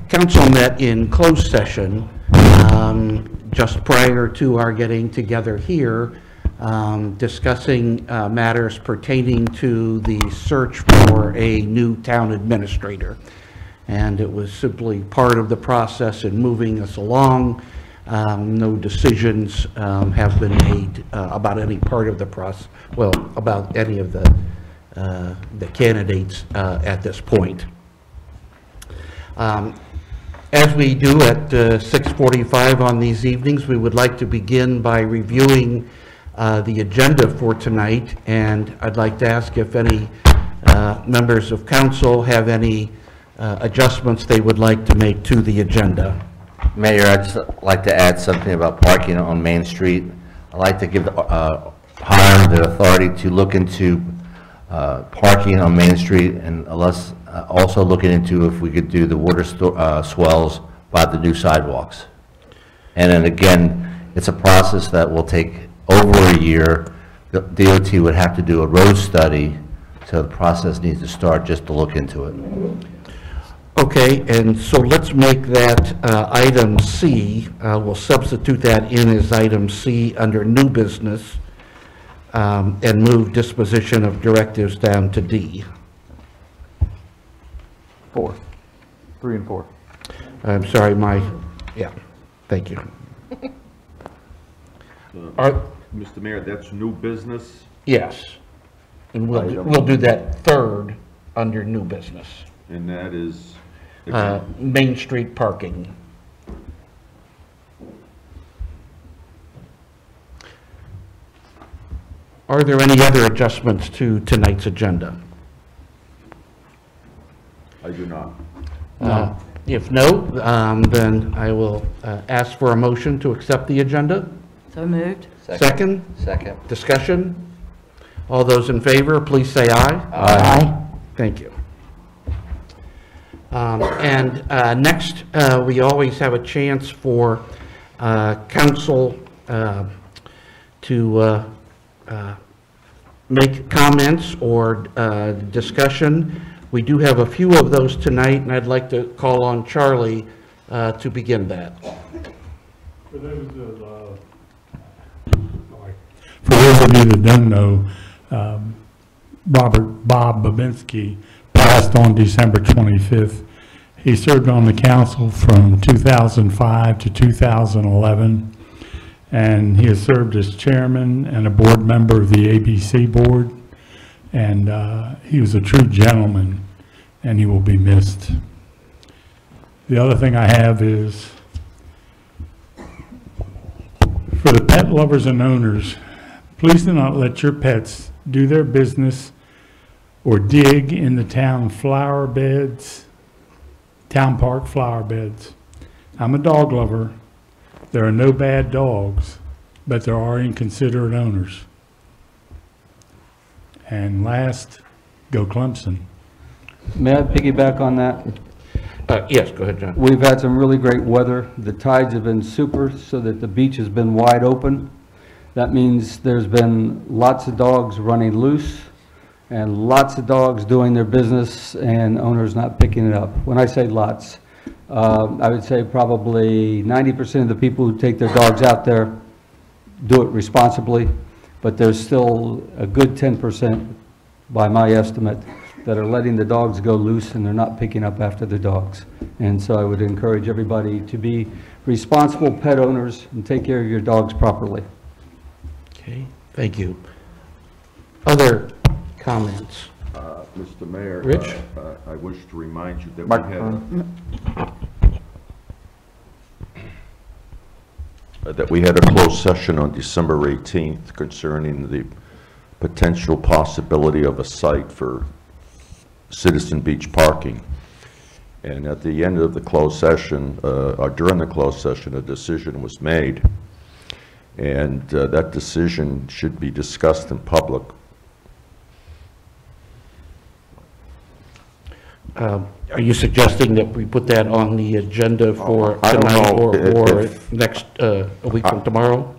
Council met in closed session just prior to our getting together here, discussing matters pertaining to the search for a new town administrator. And it was simply part of the process in moving us along. No decisions have been made about any part of the process, well, about any of the candidates at this point. As we do at 6:45 on these evenings, we would like to begin by reviewing the agenda for tonight, and I'd like to ask if any members of council have any adjustments they would like to make to the agenda. Mayor, I'd just like to add something about parking on Main Street. I'd like to give Hiram the authority to look into parking on Main Street, and also looking into if we could do the water swells by the new sidewalks. And then again, it's a process that will take over a year. The DOT would have to do a road study, so the process needs to start just to look into it. Okay, and so let's make that item C. We'll substitute that in as item C under new business, and move disposition of directives down to D. 4, 3 and 4. I'm sorry, yeah, thank you. Mr. Mayor, that's new business? Yes, and we'll do that third under new business. And that is? Main Street parking. Are there any other adjustments to tonight's agenda? I do not. If no, then I will ask for a motion to accept the agenda. So moved. Second? Second. Discussion? All those in favor, please say aye. Aye. Thank you. Next, we always have a chance for council to make comments or discussion. We do have a few of those tonight, and I'd like to call on Charlie to begin that. For those of you that don't know, Bob Babinski passed on December 25th. He served on the council from 2005 to 2011, and he has served as chairman and a board member of the ABC board, and he was a true gentleman, and he will be missed. The other thing I have is, for the pet lovers and owners, please do not let your pets do their business or dig in the town flower beds, town park flower beds. I'm a dog lover. There are no bad dogs, but there are inconsiderate owners. And last, go Clemson. May I piggyback on that? Yes, go ahead, John. We've had some really great weather. The tides have been super, so that the beach has been wide open. That means there's been lots of dogs running loose and lots of dogs doing their business and owners not picking it up. When I say lots, I would say probably 90% of the people who take their dogs out there do it responsibly, but there's still a good 10%, by my estimate, that are letting the dogs go loose and they're not picking up after the dogs. And so I would encourage everybody to be responsible pet owners and take care of your dogs properly. Okay, thank you. Other comments? Mr. Mayor, Rich? I wish to remind you that we had a closed session on December 18th concerning the potential possibility of a site for citizen beach parking. And at the end of the closed session, or during the closed session, a decision was made. And that decision should be discussed in public. Are you suggesting that we put that on the agenda for tonight or next a week from tomorrow?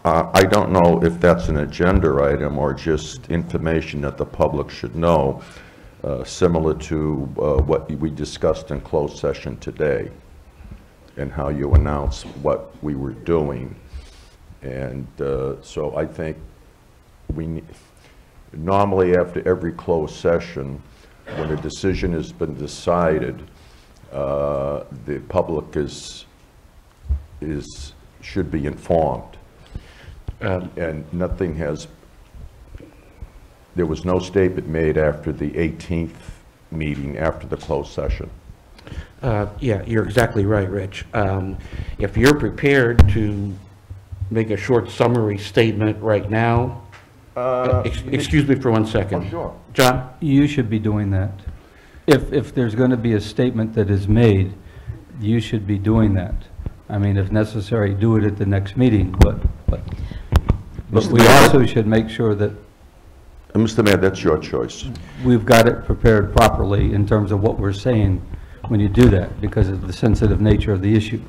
I don't know if that's an agenda item or just information that the public should know. similar to what we discussed in closed session today, and how you announced what we were doing. And so I think normally after every closed session, when a decision has been decided, the public should be informed. And nothing there was no statement made after the 18th meeting, after the closed session. Yeah, you're exactly right, Rich. If you're prepared to make a short summary statement right now, excuse me for 1 second. Oh, sure. John? You should be doing that. If there's going to be a statement that is made, you should be doing that. I mean, if necessary, do it at the next meeting, but we also should make sure that Mr. Mayor, that's your choice. we've got it prepared properly in terms of what we're saying when you do that, because of the sensitive nature of the issue.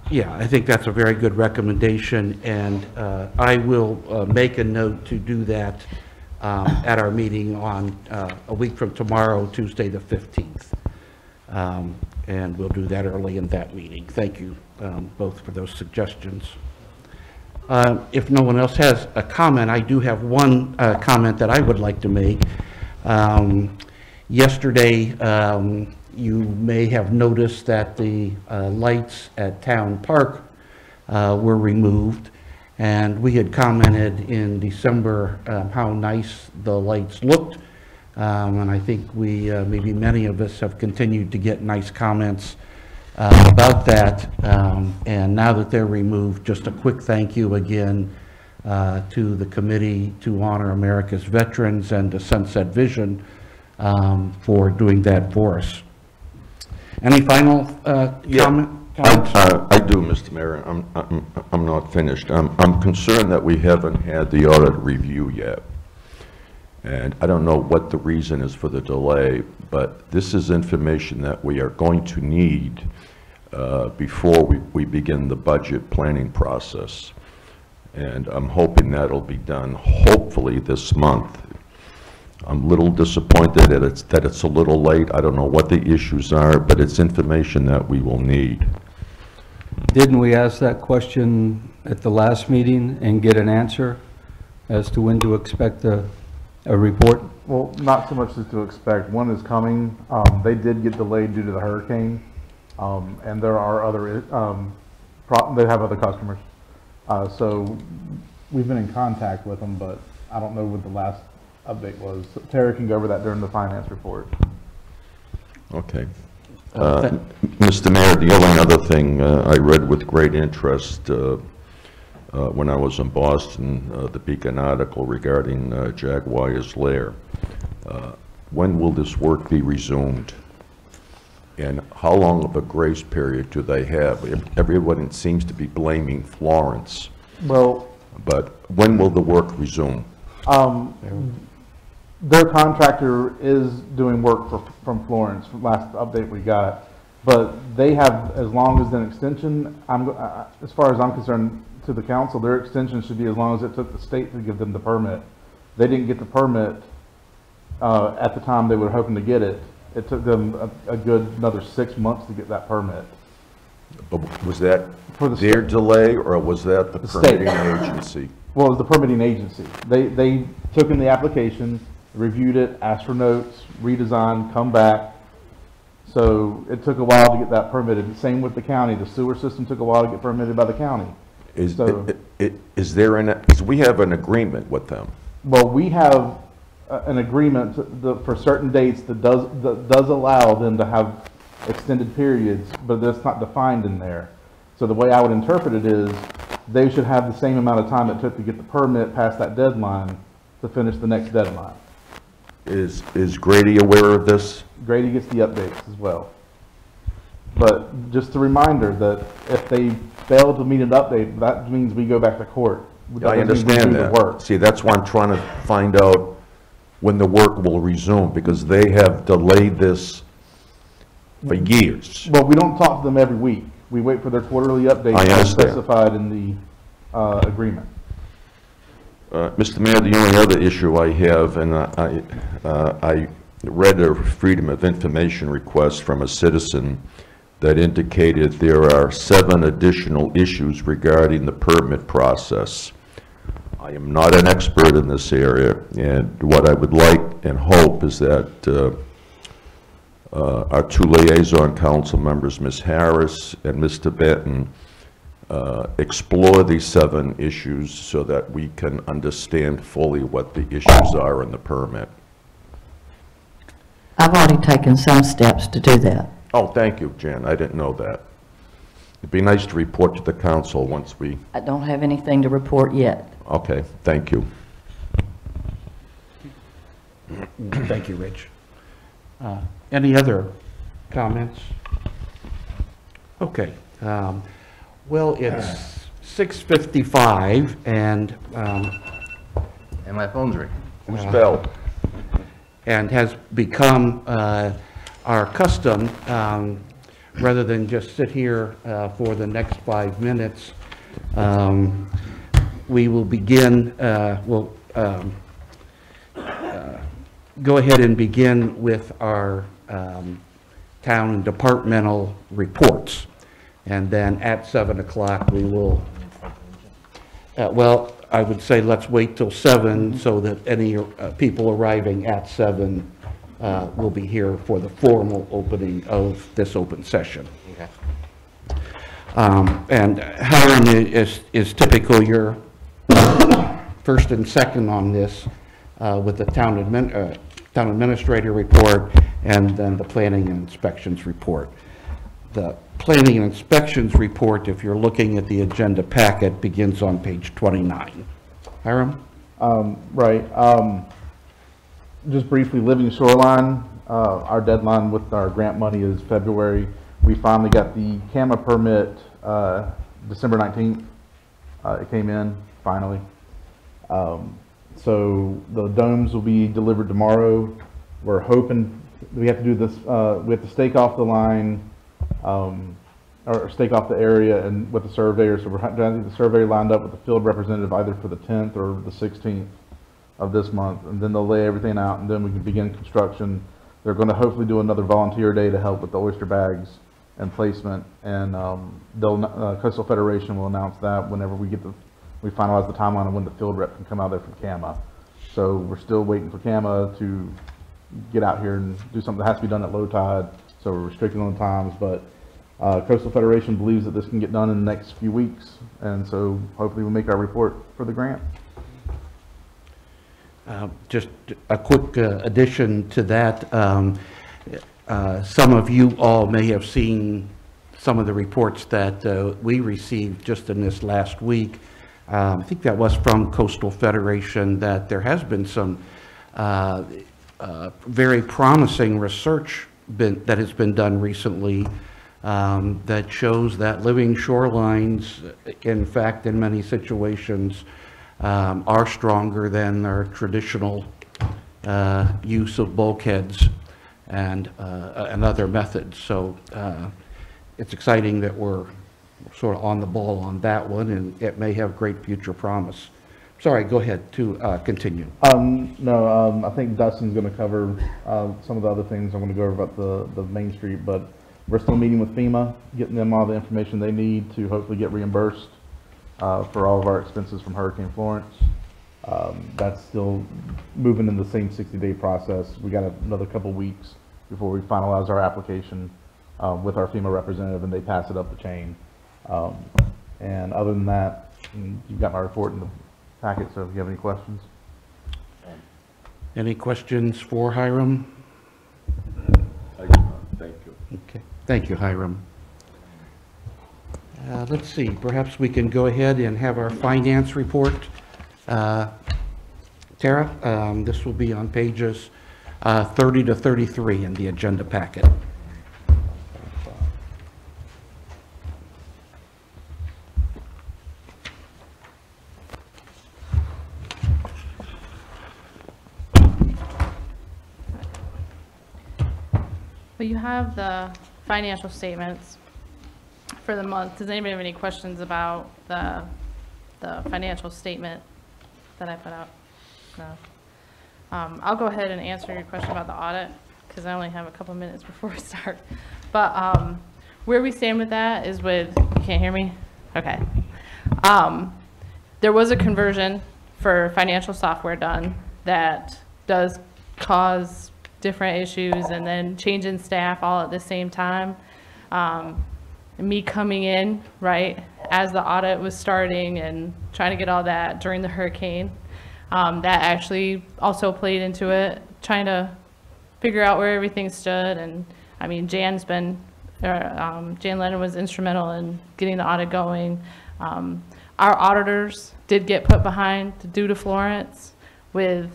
Yeah, I think that's a very good recommendation, and I will make a note to do that at our meeting on a week from tomorrow, Tuesday the 15th. And we'll do that early in that meeting. Thank you both for those suggestions. If no one else has a comment, I do have one comment that I would like to make. Yesterday, you may have noticed that the lights at Town Park were removed, and we had commented in December how nice the lights looked, and I think maybe many of us have continued to get nice comments about that, and now that they're removed, just a quick thank you again to the Committee to Honor America's Veterans and to Sunset Vision for doing that for us. Any final comments? I do, Mr. Mayor. I'm not finished. I'm concerned that we haven't had the audit review yet. And I don't know what the reason is for the delay, but this is information that we are going to need before we begin the budget planning process. And I'm hoping that'll be done hopefully this month. I'm a little disappointed that it's a little late. I don't know what the issues are, but it's information that we will need. Didn't we ask that question at the last meeting and get an answer as to when to expect a report? Well, not so much as to expect. One is coming. They did get delayed due to the hurricane, and there are other, they have other customers. So we've been in contact with them, but I don't know what the last update was. Tara can go over that during the finance report. Okay. Mr. Mayor, the only other thing I read with great interest when I was in Boston, the Beacon article regarding Jaguar's Lair. When will this work be resumed? And how long of a grace period do they have? Everyone seems to be blaming Florence. Well, but when will the work resume? Their contractor is doing work from Florence, from last update we got, but they have, as long as an extension, as far as I'm concerned, to the council, their extension should be as long as it took the state to give them the permit. They didn't get the permit at the time they were hoping to get it. It took them a good another 6 months to get that permit. But was that For their delay, or was that the permitting agency? Well, it was the permitting agency. They took in the application, reviewed it, asked for notes, redesigned, come back. So it took a while to get that permitted. Same with the county. The sewer system took a while to get permitted by the county. Is there because we have an agreement with them? Well, we have an agreement for certain dates that does allow them to have extended periods, but that's not defined in there. So the way I would interpret it is they should have the same amount of time it took to get the permit past that deadline to finish the next deadline. Is Grady aware of this? Grady gets the updates as well. But just a reminder that if they fail to meet an update, that means we go back to court. I understand that. See, that's why I'm trying to find out when the work will resume, because they have delayed this for years. Well, we don't talk to them every week. We wait for their quarterly updates as specified in the agreement. Mr. Mayor, the only other issue I have, and read a Freedom of Information request from a citizen that indicated there are 7 additional issues regarding the permit process. I am not an expert in this area, and what I would like and hope is that our 2 liaison council members, Ms. Harris and Mr. Benton, explore these 7 issues so that we can understand fully what the issues are in the permit. I've already taken some steps to do that. Oh, thank you, Jan. I didn't know that. It'd be nice to report to the council once we... I don't have anything to report yet. Okay, thank you. Thank you, Rich. Any other comments? Okay. Well, it's 6:55, and my phone's ringing. Who's bell? and has become our custom, rather than just sit here for the next 5 minutes. We will begin, we'll go ahead and begin with our town and departmental reports. And then at 7 o'clock, we will, well, I would say let's wait till 7 so that any people arriving at 7 will be here for the formal opening of this open session. Okay. And Helen is typical, you're first and second on this with the town administrator report and then the planning and inspections report. The planning and inspections report, if you're looking at the agenda packet, begins on page 29. Hiram? Right. Just briefly, Living Shoreline, our deadline with our grant money is February. We finally got the CAMA permit December 19th. It came in, finally. So the domes will be delivered tomorrow. We're hoping, we have to do this, we have to stake off the line, or stake off the area and with the surveyor. So we're trying to get the surveyor lined up with the field representative either for the 10th or the 16th of this month. And then they'll lay everything out and then we can begin construction. They're going to hopefully do another volunteer day to help with the oyster bags and placement. And Coastal Federation will announce that whenever we finalize the timeline on when the field rep can come out there from CAMA. So we're still waiting for CAMA to get out here and do something that has to be done at low tide. So we're restricted on the times, but Coastal Federation believes that this can get done in the next few weeks. And so hopefully we'll make our report for the grant. Just a quick addition to that. Some of you all may have seen some of the reports that we received just in this last week. I think that was from Coastal Federation, that there has been some very promising research that has been done recently that shows that living shorelines, in fact, in many situations, are stronger than our traditional use of bulkheads and other methods. So it's exciting that we're sort of on the ball on that one, and it may have great future promise. Sorry, go ahead to continue. No, I think Dustin's going to cover some of the other things I'm going to go over about the Main Street, but we're still meeting with FEMA, getting them all the information they need to hopefully get reimbursed for all of our expenses from Hurricane Florence. That's still moving in the same 60-day process. We got another couple weeks before we finalize our application with our FEMA representative and they pass it up the chain. And other than that, you've got my report in the packet, so if you have any questions. Any questions for Hiram? Thank you. Okay, thank you, Hiram. Let's see, perhaps we can go ahead and have our finance report. Tara, this will be on pages 30 to 33 in the agenda packet. Well, you have the financial statements for the month. Does anybody have any questions about the financial statement that I put out? No. I'll go ahead and answer your question about the audit, because I only have a couple minutes before we start. But where we stand with that is with, you can't hear me? Okay. There was a conversion for financial software done that does cause different issues, and then change in staff all at the same time. Me coming in, right, as the audit was starting and trying to get all that during the hurricane, that actually also played into it, trying to figure out where everything stood. And I mean, Jan Lennon was instrumental in getting the audit going. Our auditors did get put behind due to Florence with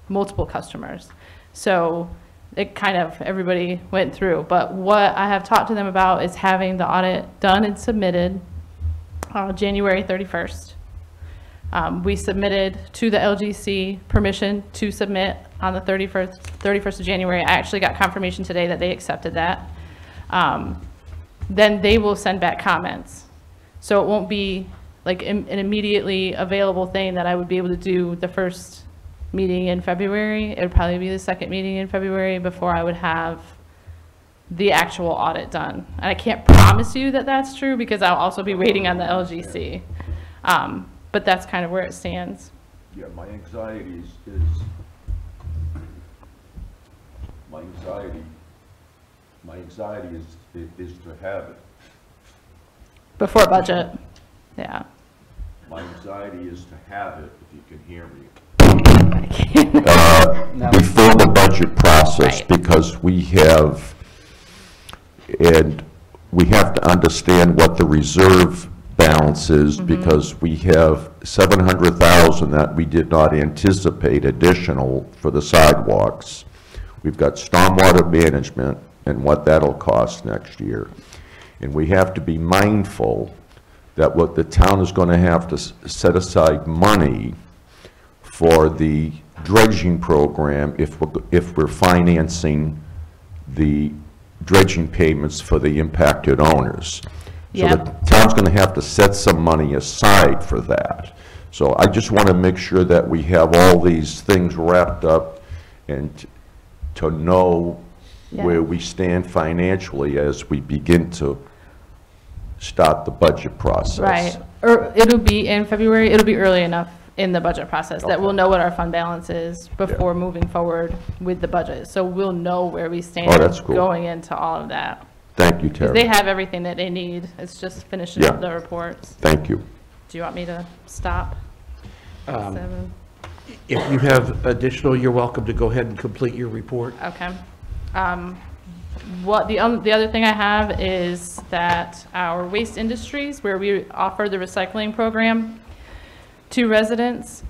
multiple customers. So it kind of, everybody went through. But what I have talked to them about is having the audit done and submitted January 31st. We submitted to the LGC permission to submit on the 31st of January. I actually got confirmation today that they accepted that. Then they will send back comments. So it won't be like an immediately available thing that I would be able to do the first meeting in February. It would probably be the second meeting in February before I would have the actual audit done. And I can't promise you that that's true, because I'll also be waiting on the LGC. But that's kind of where it stands. Yeah, my anxiety is to have it. Before budget, yeah. My anxiety is to have it, if you can hear me. Before the budget process, Right. because we have to understand what the reserve balance is, because we have 700,000 that we did not anticipate additional for the sidewalks. We've got stormwater management and what that'll cost next year. And we have to be mindful that what the town is going to have to set aside money for the dredging program if we're financing the dredging payments for the impacted owners. So the town's going to have to set some money aside for that. So I just want to make sure that we have all these things wrapped up and to know where we stand financially as we begin to start the budget process. Right. Or it'll be in February. It'll be early enough in the budget process that we'll know what our fund balance is before moving forward with the budget. So we'll know where we stand that's cool. going into all of that. Thank you, Terry. They have everything that they need. It's just finishing up the reports. Thank you. Do you want me to stop? 7? If you have additional, you're welcome to go ahead and complete your report. Okay. What the other thing I have is that our waste industries, where we offer the recycling program to residents,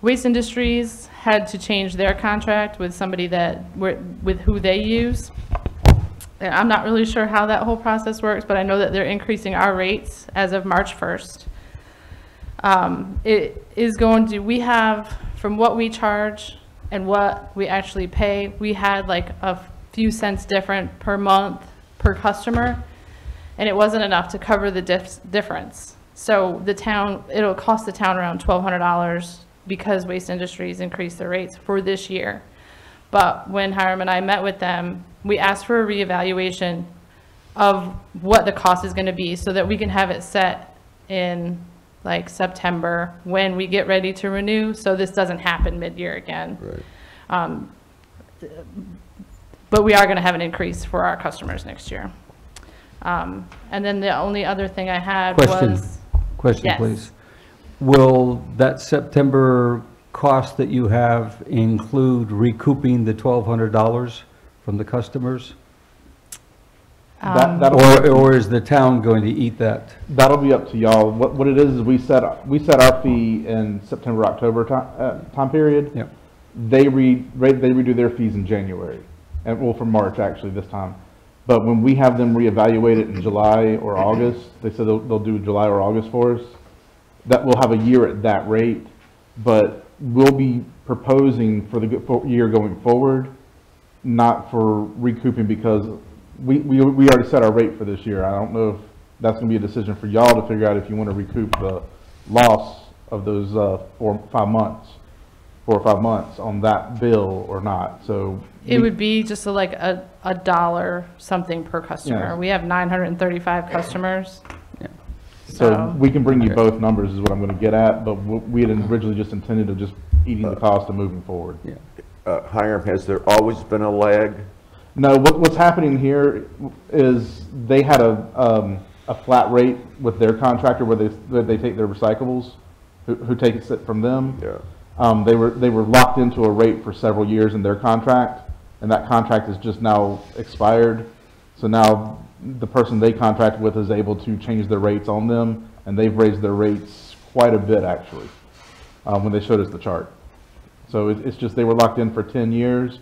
waste industries had to change their contract with somebody with who they use. And I'm not really sure how that whole process works, but I know that they're increasing our rates as of March 1st. It is going to, we have, from what we charge and what we actually pay, we had like a few cents different per month per customer, and it wasn't enough to cover the difference. So the town, it'll cost the town around $1,200 because waste industries increased their rates for this year. But when Hiram and I met with them, we asked for a reevaluation of what the cost is going to be so that we can have it set in like September when we get ready to renew, so this doesn't happen mid-year again. Right. But we are going to have an increase for our customers next year. And then the only other thing I had was... Question, yes. please. Will that September cost that you have include recouping the $1,200 from the customers? Or is the town going to eat that? That'll be up to y'all. What it is we set our fee in September, October time period. Yep. They redo their fees in January, and well, for March actually this time. But when we have them reevaluate it in July or August, they said they'll do July or August for us. That we'll have a year at that rate, but we'll be proposing for the year going forward, not for recouping, because we already set our rate for this year. I don't know if that's going to be a decision for y'all to figure out if you want to recoup the loss of those 4 or 5 months. 4 or 5 months on that bill or not, so. It would be just like a dollar something per customer. Yeah. We have 935 customers. So we can bring you both numbers is what I'm gonna get at, but we had originally just intended of just eating the cost of moving forward. Hiram, has there always been a lag? No, what's happening here is they had a flat rate with their contractor where they take their recyclables, who take it from them. Yeah. They were locked into a rate for several years in their contract, and that contract is just now expired. So now the person they contract with is able to change their rates on them, and they've raised their rates quite a bit actually, when they showed us the chart. So it's just they were locked in for 10 years,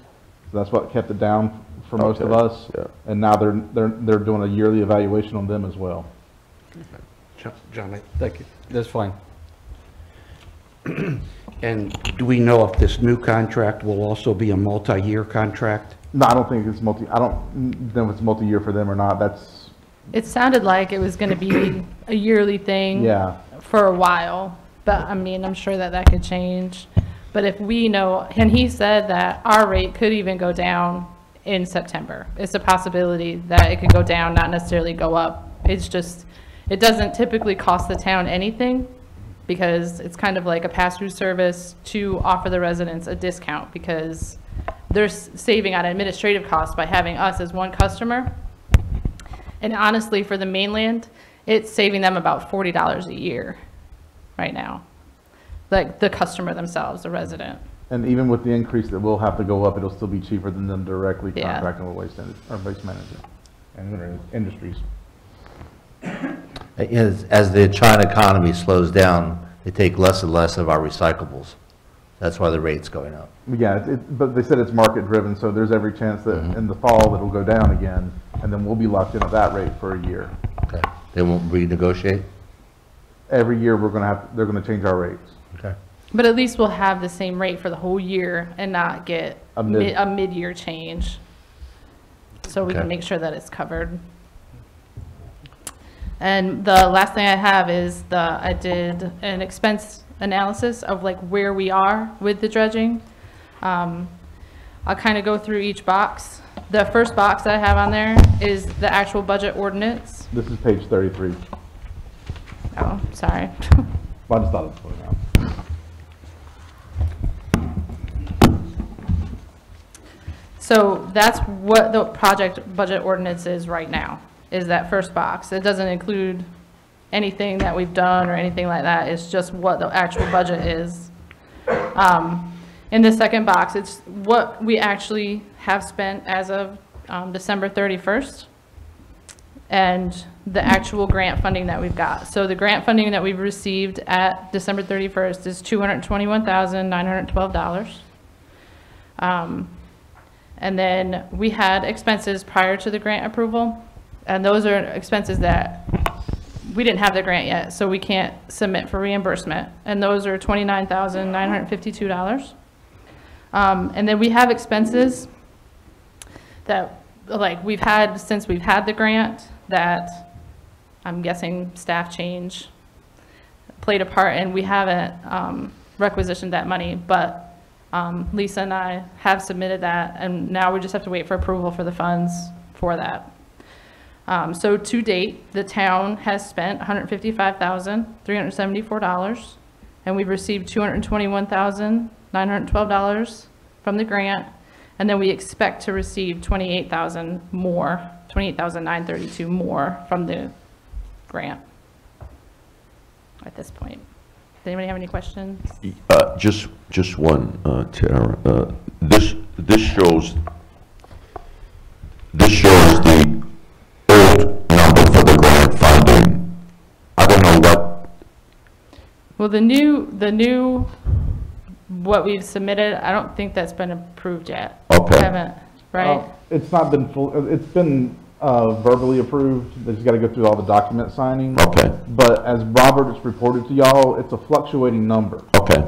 so that's what kept it down for most of us. Yeah. And now they're doing a yearly evaluation on them as well. John, Thank you. That's fine. and do we know if this new contract will also be a multi-year contract? No, I don't think it's I don't know if it's multi-year for them or not. That's, It sounded like it was going to be a yearly thing yeah. for a while, but I mean, I'm sure that could change. But if we know, and he said that our rate could even go down in September. It's a possibility that it could go down, not necessarily go up. It's just, it doesn't typically cost the town anything because it's kind of like a pass-through service to offer the residents a discount because they're saving on administrative costs by having us as one customer. And honestly, for the mainland, it's saving them about $40 a year right now. Like the customer themselves, the resident. And even with the increase that will have to go up, it'll still be cheaper than them directly Yeah. contracting with waste management and industries. As the China economy slows down, they take less and less of our recyclables. That's why the rate's going up. Yeah, but they said it's market driven, so there's every chance that in the fall it'll go down again, and then we'll be locked in at that rate for a year. Okay. They won't renegotiate? Every year they're gonna change our rates. Okay. But at least we'll have the same rate for the whole year and not get A mid-year change. So we Okay. can make sure that it's covered. And the last thing I have is I did an expense analysis of like where we are with the dredging. I'll kind of go through each box. The first box that I have on there is the actual budget ordinance. This is page 33. Oh, sorry. Well, I just thought I'd point it out. So that's what the project budget ordinance is right now, is that first box. It doesn't include anything that we've done or anything like that. It's just what the actual budget is. In the second box, it's what we actually have spent as of December 31st and the actual grant funding that we've got. So the grant funding that we've received at December 31st is $221,912. And then we had expenses prior to the grant approval, and those are expenses that we didn't have the grant yet, so we can't submit for reimbursement, and those are $29,952. And then we have expenses that, like, we've had since we've had the grant that I'm guessing staff change played a part, and we haven't requisitioned that money, but Lisa and I have submitted that, and now we just have to wait for approval for the funds for that. So to date, the town has spent $155,374, and we've received $221,912 from the grant, and then we expect to receive $28,932 more from the grant at this point. Does anybody have any questions? Just one, Tara. This shows the old number for the grant funding. I don't know what. Well, the new, what we've submitted, I don't think that's been approved yet. Okay. Haven't, right? It's not been it's been verbally approved. They just got to go through all the document signing. Okay. But as Robert has reported to y'all, it's a fluctuating number. Okay.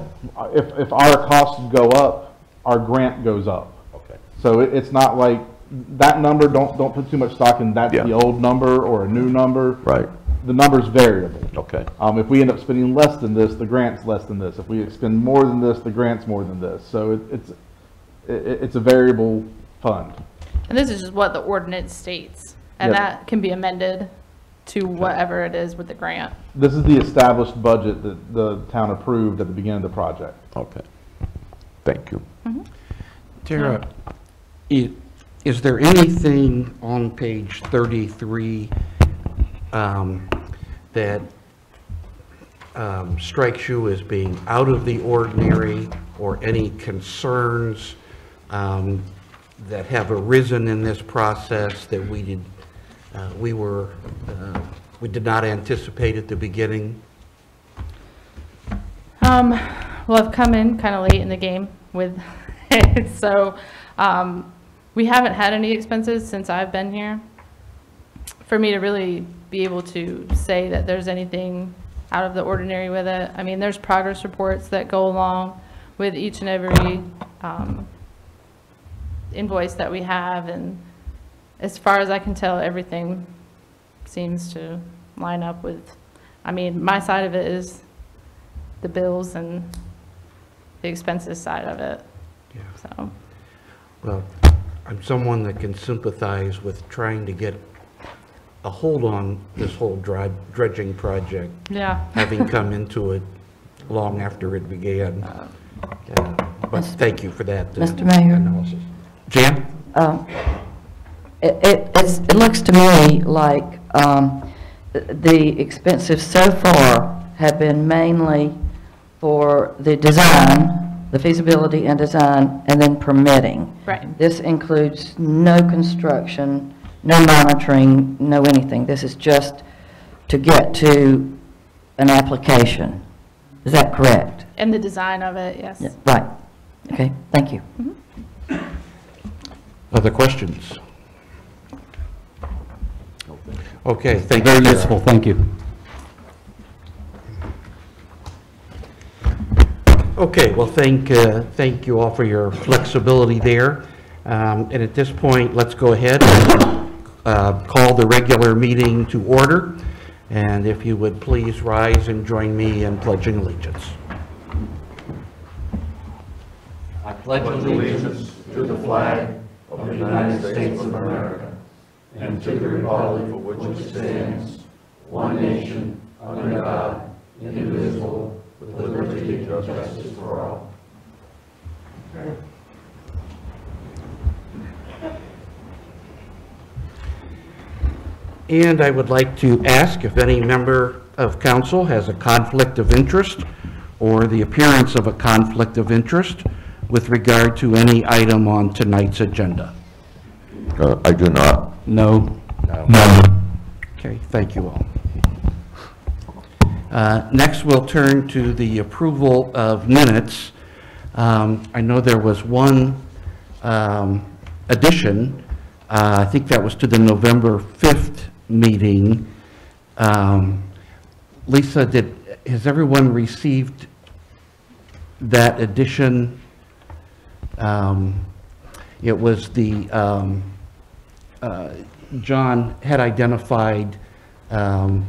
If our costs go up, our grant goes up. Okay. So it's not like that number. Don't put too much stock in that's Yeah. the old number or a new number. Right. the number's variable. Okay. If we end up spending less than this, the grant's less than this. If we spend more than this, the grant's more than this. So it's a variable fund. And this is just what the ordinance states, and Yep. that can be amended to whatever it is with the grant. This is the established budget that the town approved at the beginning of the project. Okay. Thank you. Tara, is there anything on page 33 that strikes you as being out of the ordinary, or any concerns that have arisen in this process that we did not anticipate at the beginning? Well, I've come in kind of late in the game with it, so we haven't had any expenses since I've been here. For me to really be able to say that there's anything out of the ordinary with it, I mean, there's progress reports that go along with each and every invoice that we have, and as far as I can tell, everything seems to line up with, I mean, my side of it is the bills and the expenses side of it. Yeah. So, Well, I'm someone that can sympathize with trying to get a hold on this whole dredging project, yeah. having come into it long after it began. But thank you for that Mr. Mayor? analysis. Jan? It looks to me like the expenses so far have been mainly for the design, the feasibility and design, and then permitting. Right. This includes no construction, no monitoring, no anything. This is just to get to an application. Is that correct? And the design of it, yes. Yeah, right. Okay, thank you. Other questions? Okay, thank you. Very useful, thank you. Okay, well, thank you all for your flexibility there. And at this point, let's go ahead and call the regular meeting to order. And if you would please rise and join me in pledging allegiance. I pledge allegiance to the flag of the United States of America and to the republic for which it stands, one nation, under God, indivisible, with liberty and justice for all. And I would like to ask if any member of council has a conflict of interest or the appearance of a conflict of interest with regard to any item on tonight's agenda. I do not. No. No. Okay, thank you all. Next, we'll turn to the approval of minutes. I know there was one addition. I think that was to the November 5th meeting. Lisa, has everyone received that addition? It was the, John had identified the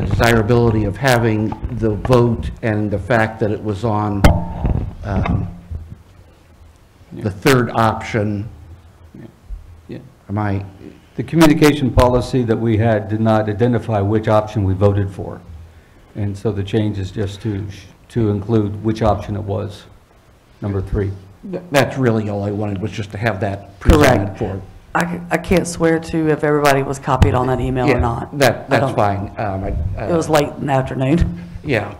desirability of having the vote and the fact that it was on the third option. Yeah. Am I, The communication policy that we had did not identify which option we voted for. And so the change is just to include which option it was, number 3. that's really all I wanted, was just to have that presented Correct. for. I can't swear to if everybody was copied on that email Yeah, or not. I that's don't- fine. It was late in the afternoon. Yeah,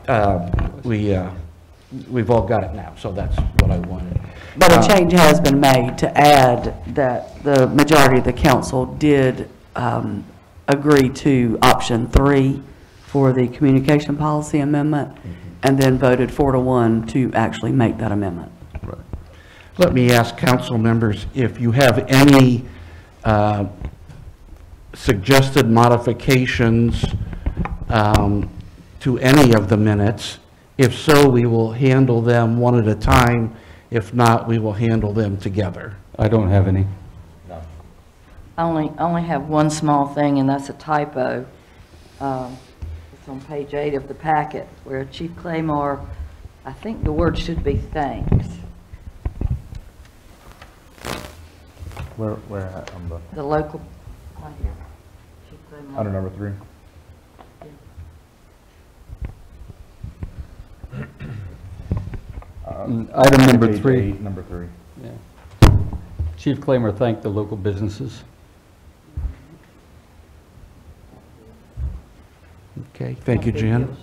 we've all got it now, so that's what I wanted. But a change has been made to add that the majority of the council did agree to option 3 for the communication policy amendment, and then voted 4-1 to actually make that amendment. Right. Let me ask council members if you have any suggested modifications to any of the minutes. If so, we will handle them one at a time. If not, we will handle them together. I don't have any. I only have one small thing, and that's a typo It's on page 8 of the packet, where Chief Claymore, I think the word should be thanks. Where at, on The local, right here. Chief Claymore. under number 3? Item number Page 3. 8, number 3. Yeah. Chief Claimer thanked the local businesses. Okay, thank you, Jan.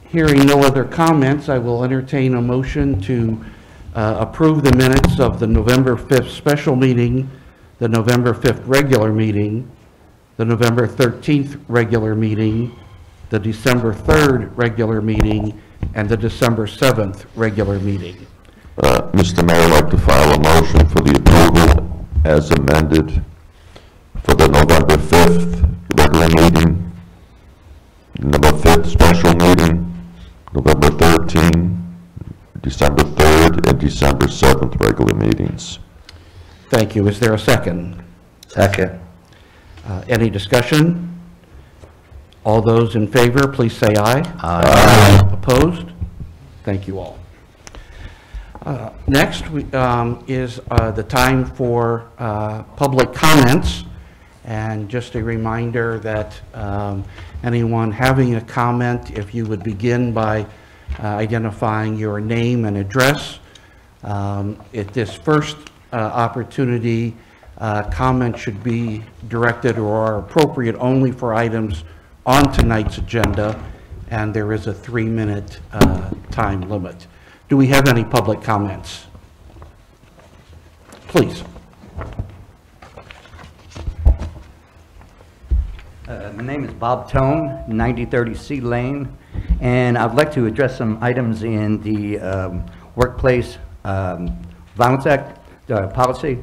Hearing no other comments, I will entertain a motion to approve the minutes of the November 5th special meeting, the November 5th regular meeting, the November 13th regular meeting, the December 3rd regular meeting, and the December 7th regular meeting. Mr. Mayor, I'd like to file a motion for the approval as amended for the November 5th regular meeting, November 5th special meeting, November 13th, December 3rd, and December 7th regular meetings. Thank you. Is there a second? Second. Any discussion? All those in favor, please say aye. Aye. Opposed? Thank you all. Next is the time for public comments. And just a reminder that anyone having a comment, if you would begin by identifying your name and address. At this first opportunity, comment should be directed or are appropriate only for items on tonight's agenda, and there is a 3-minute time limit. Do we have any public comments? Please. My name is Bob Tone, 9030 C Lane, and I'd like to address some items in the Workplace Violence Act policy,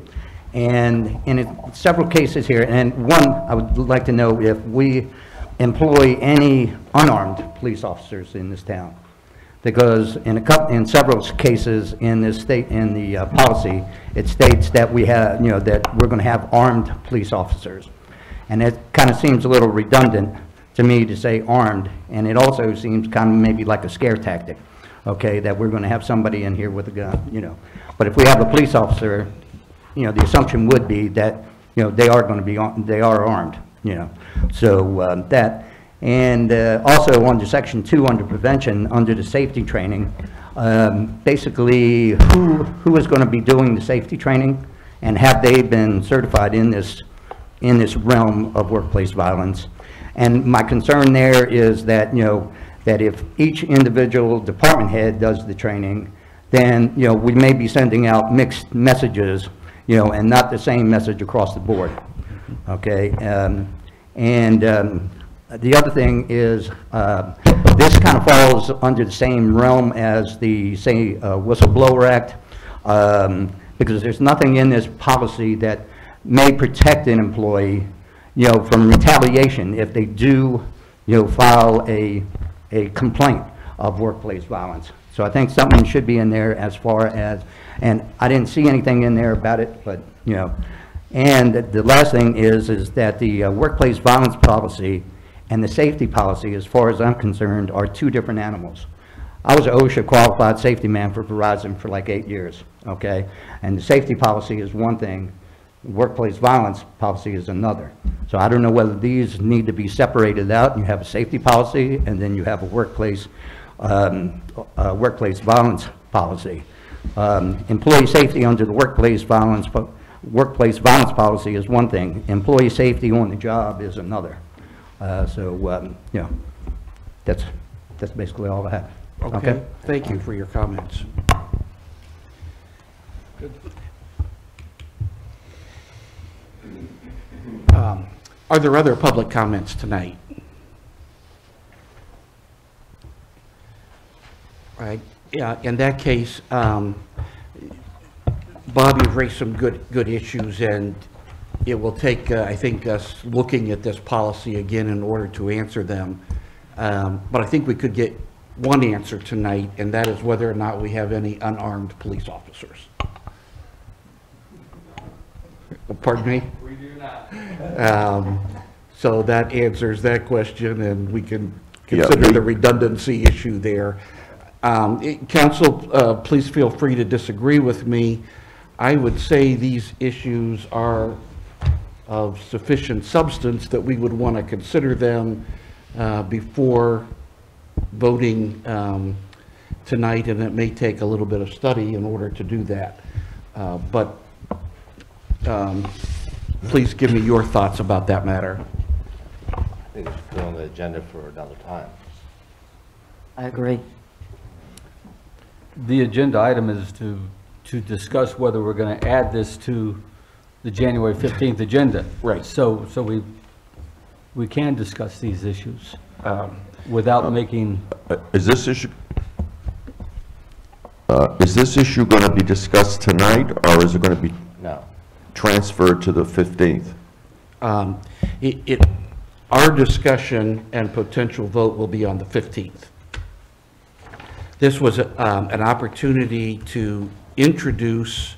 and in several cases here. And one, I would like to know if we employ any unarmed police officers in this town, because in several cases in this state, in the policy, it states that we have, that we're going to have armed police officers. And it kind of seems a little redundant to me to say armed, and it also seems kind of maybe like a scare tactic, okay, that we're going to have somebody in here with a gun, But if we have a police officer, the assumption would be that, they are going to be, they are armed, So that, and also under Section 2, under prevention, under the safety training, basically who is going to be doing the safety training, and have they been certified in this realm of workplace violence? And my concern there is that, that if each individual department head does the training, then, we may be sending out mixed messages, and not the same message across the board, okay? The other thing is, this kind of falls under the same realm as the, say, Whistleblower Act, because there's nothing in this policy that may protect an employee, from retaliation if they do, file a complaint of workplace violence. So I think something should be in there as far as, and I didn't see anything in there about it, but, And the last thing is that the workplace violence policy and the safety policy, as far as I'm concerned, are two different animals. I was an OSHA qualified safety man for Verizon for like 8 years, okay? And the safety policy is one thing, workplace violence policy is another. So I don't know whether these need to be separated out. You have a safety policy, and then you have a workplace violence policy. Employee safety under the workplace violence policy is one thing. Employee safety on the job is another. That's basically all I have. Okay. Thank you for your comments. Good. Are there other public comments tonight? Right. Yeah. In that case, Bob, you've raised some good issues, and it will take, I think, us looking at this policy again in order to answer them. But I think we could get one answer tonight, and that is whether or not we have any unarmed police officers. Pardon me? We do not. So that answers that question, and we can Yeah, consider the redundancy issue there. Council, please feel free to disagree with me. I would say these issues are of sufficient substance that we would want to consider them before voting tonight, and it may take a little bit of study in order to do that. But please give me your thoughts about that matter. I think it should go on the agenda for another time. I agree. The agenda item is to discuss whether we're going to add this to the January 15th agenda. Right. So we can discuss these issues without making, Is this issue going to be discussed tonight, or is it going to be No. transferred to the 15th? Our discussion and potential vote will be on the 15th. This was an opportunity to introduce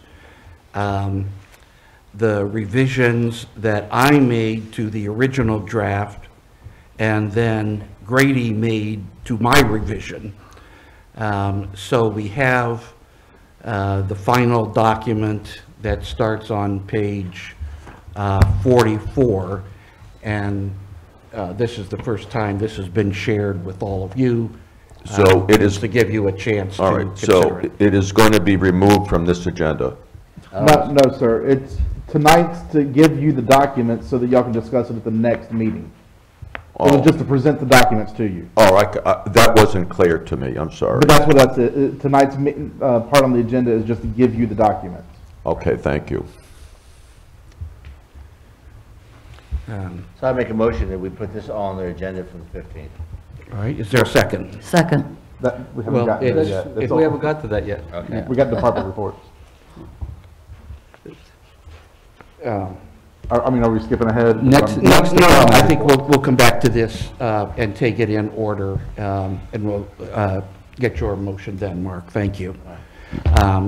the revisions that I made to the original draft, and then Grady made to my revision. So we have the final document that starts on page 44, and this is the first time this has been shared with all of you. So it is, to give you a chance to all right, consider so it. it is going to be removed from this agenda. No, sir, it's tonight's to give you the documents so that y'all can discuss it at the next meeting. It was just to present the documents to you. Oh, that wasn't clear to me, I'm sorry. But that's what that's it. Tonight's part on the agenda is just to give you the documents. Okay, thank you. So I make a motion that we put this on the agenda for the 15th. All right, is there a second? Second. That, we haven't Well, gotten there it's- yet. That's we all. haven't got to that yet. Okay. We got department reports. I mean, are we skipping ahead? Next- No, I think we'll come back to this and take it in order, and we'll get your motion then, Mark. Thank you.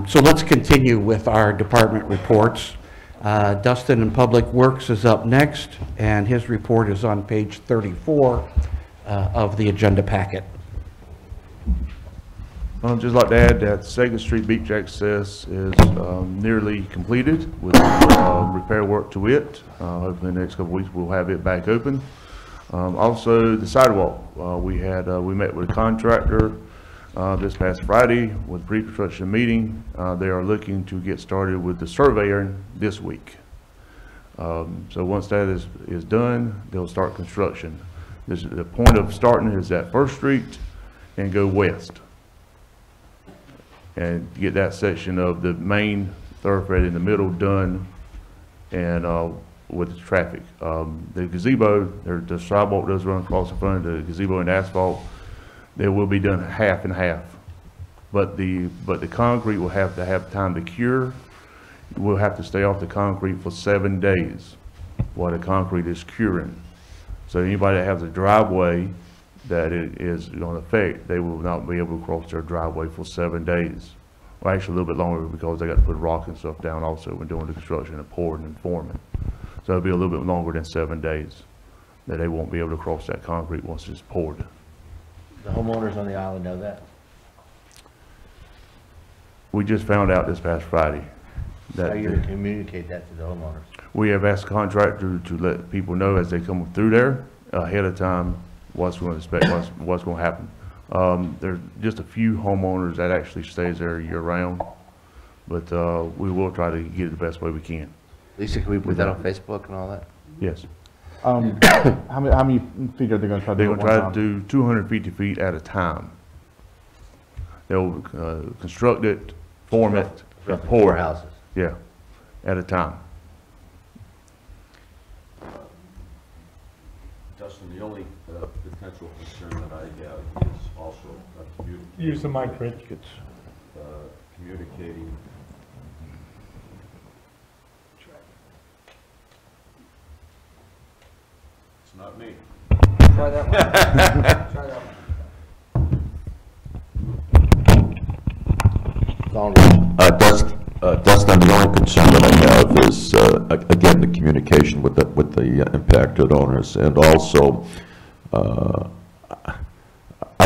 So let's continue with our department reports. Dustin in Public Works is up next, and his report is on page 34 of the agenda packet. I'd just like to add that 2nd Street beach access is nearly completed with repair work to it. Hopefully in the next couple of weeks we'll have it back open. Also the sidewalk, we met with a contractor this past Friday with pre-construction meeting. They are looking to get started with the surveyor this week. So once that is done, they'll start construction. The point of starting is at 1st Street and go west, and get that section of the main thoroughfare in the middle done, and with the traffic. The gazebo, the sidewalk does run across the front of the gazebo and asphalt. They will be done half and half, but the concrete will have to have time to cure. We'll have to stay off the concrete for 7 days while the concrete is curing. So anybody that has a driveway that it is going to affect, they will not be able to cross their driveway for 7 days. Well, actually a little bit longer, because they got to put rock and stuff down also when doing the construction and pouring and forming. So it'll be a little bit longer than 7 days that they won't be able to cross that concrete once it's poured. The homeowners on the island know that? We just found out this past Friday How that you gonna communicate that to the homeowners? we have asked the contractor to let people know as they come through there ahead of time what's going to expect, what's going to happen. There's just a few homeowners that actually stays there year round, but we will try to get it the best way we can. Lisa, can we put that on Facebook and all that? Yes. How many feet are they gonna try to They're do going at to one try time? to do 250 feet at a time. They'll construct it, form it, and pour Four it. houses. Yeah, at a time. Dustin, the only potential concern that I have is also Use the mic, Rich. communicating. It's not me. Try that one. Try that one. Long range. Dustin, the only concern that I have have is, again, the communication with the impacted owners, and also, I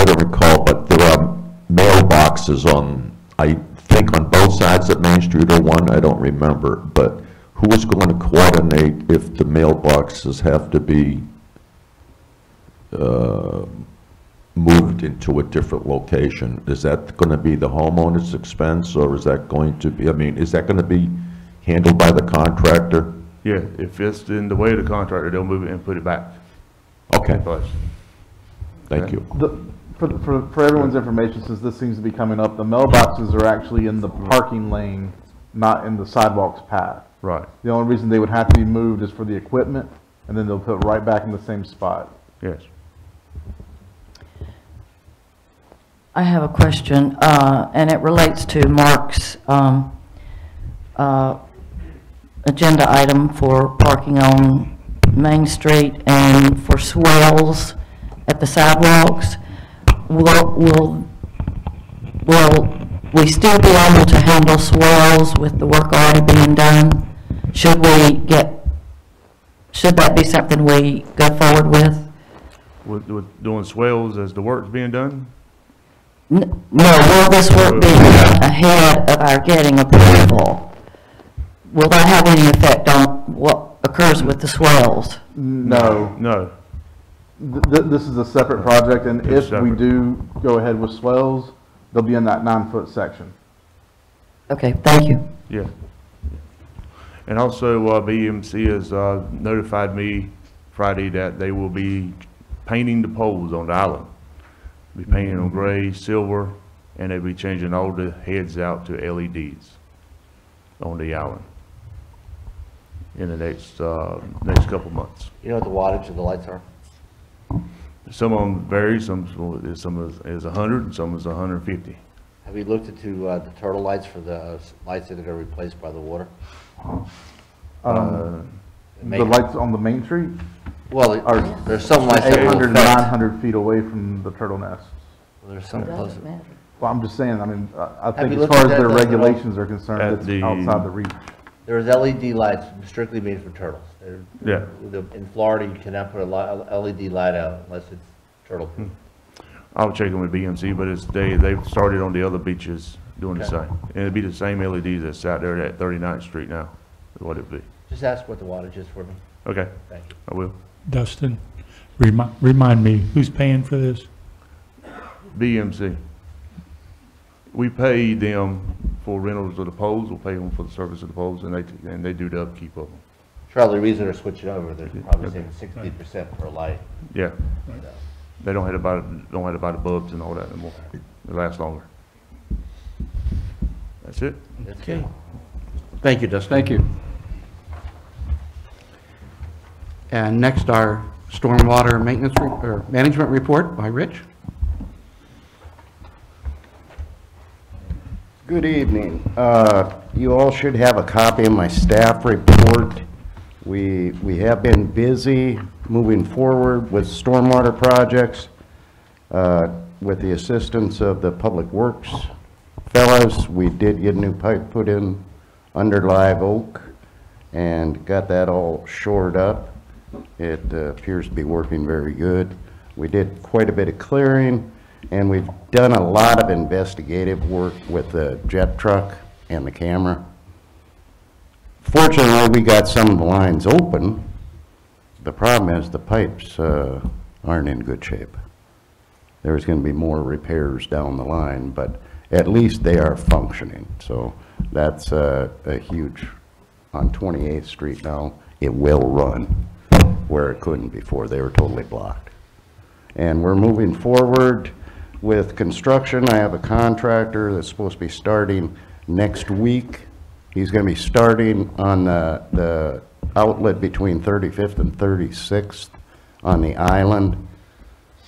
don't recall, but there are mailboxes on, I think on both sides of Main Street or one, I don't remember, but who is going to coordinate if the mailboxes have to be moved into a different location? Is that going to be the homeowner's expense, or is that going to be, I mean, is that going to be handled by the contractor? Yeah, if it's in the way of the contractor, they'll move it and put it back. Okay, in place. thank you. For everyone's information, since this seems to be coming up, the mailboxes are actually in the parking lane, not in the sidewalk's path. Right, The only reason they would have to be moved is for the equipment, and then they'll put right back in the same spot. yes. I have a question, and it relates to Mark's agenda item for parking on Main Street and for swells at the sidewalks. Will we still be able to handle swells with the work already being done? Should that be something we go forward with? With doing swells as the work's being done? No, will this work be done ahead of our getting approval? Will that have any effect on what occurs with the swells? No. No, This is a separate project, and It's if we separate. do go ahead with swells, they'll be in that 9-foot section. Okay, thank you. yeah. And also, BMC has notified me Friday that they will be painting the poles on the island. Be painting them gray, silver, and they'll be changing all the heads out to LEDs on the island in the next couple months. You know what the wattage of the lights are? Some of them vary, some is 100 and some is 150. Have you looked into the turtle lights for the lights that are going to replace by the water? The lights on the Main Street Well, are there's some lights that will 800, affect. 900 feet away from the turtle nests. There's some close. Well, I'm just saying, I mean, I think you as looked far at as their that, regulations are concerned, at it's the- outside the reach. There's LED lights strictly made for turtles. Yeah. In Florida, you cannot put a LED light out unless it's turtle proof. I'll check in with BMC, but they've started on the other beaches doing the Okay. same. And it'd be the same LEDs that's out there at 39th Street now, is what it'd be. Just ask what the wattage is for me. Okay, Thank you. I will. Dustin, remind me, who's paying for this? BMC. We pay them for rentals of the poles, we'll pay them for the service of the poles, and they do the upkeep of them. Charlie, the reason they're switching over, they're probably saving 60% per light. Yeah. They don't have to buy the bulbs and all that anymore. They last longer. That's it. Okay. Thank you, Dustin. Thank you. And next, our stormwater maintenance, or management report by Rich. Good evening. You all should have a copy of my staff report. We have been busy moving forward with stormwater projects with the assistance of the Public Works fellows. We did get a new pipe put in under Live Oak and got that all shored up. It appears to be working very good. We did quite a bit of clearing, and we've done a lot of investigative work with the jet truck and the camera. Fortunately, we got some of the lines open. The problem is the pipes aren't in good shape. There's going to be more repairs down the line, but at least they are functioning. So that's a huge, on 28th Street now, it will run where it couldn't before. They were totally blocked. And we're moving forward with construction. I have a contractor that's supposed to be starting next week. He's going to be starting on the outlet between 35th and 36th on the island.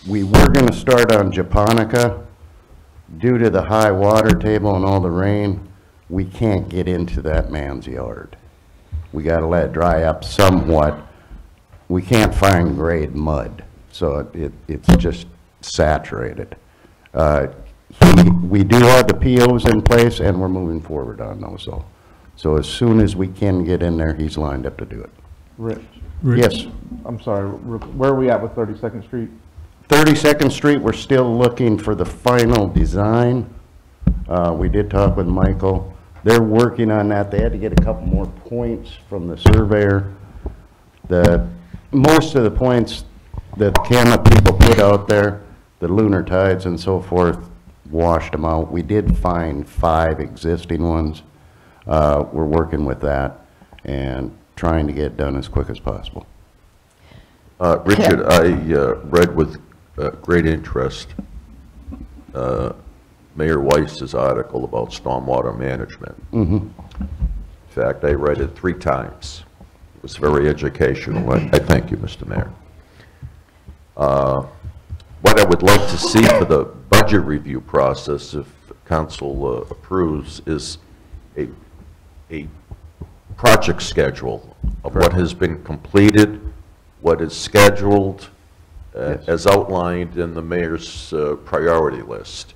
We were going to start on Japonica. Due to the high water table and all the rain, we can't get into that man's yard. We got to let it dry up somewhat. We can't find grade mud, so it's just saturated. We do have the POs in place, and we're moving forward on those. So as soon as we can get in there, he's lined up to do it. Rich, Yes, I'm sorry, where are we at with 32nd Street? 32nd Street, we're still looking for the final design. We did talk with Michael. They're working on that. They had to get a couple more points from the surveyor. Most of the points that the camera people put out there, the lunar tides and so forth, washed them out. We did find 5 existing ones. We're working with that and trying to get it done as quick as possible. Richard, I read with great interest Mayor Weiss's article about stormwater management. In fact, I read it 3 times. It was very educational. I thank you, Mr. Mayor. What I would like to see for the budget review process, if council approves, is a project schedule of what has been completed, what is scheduled, as outlined in the mayor's priority list,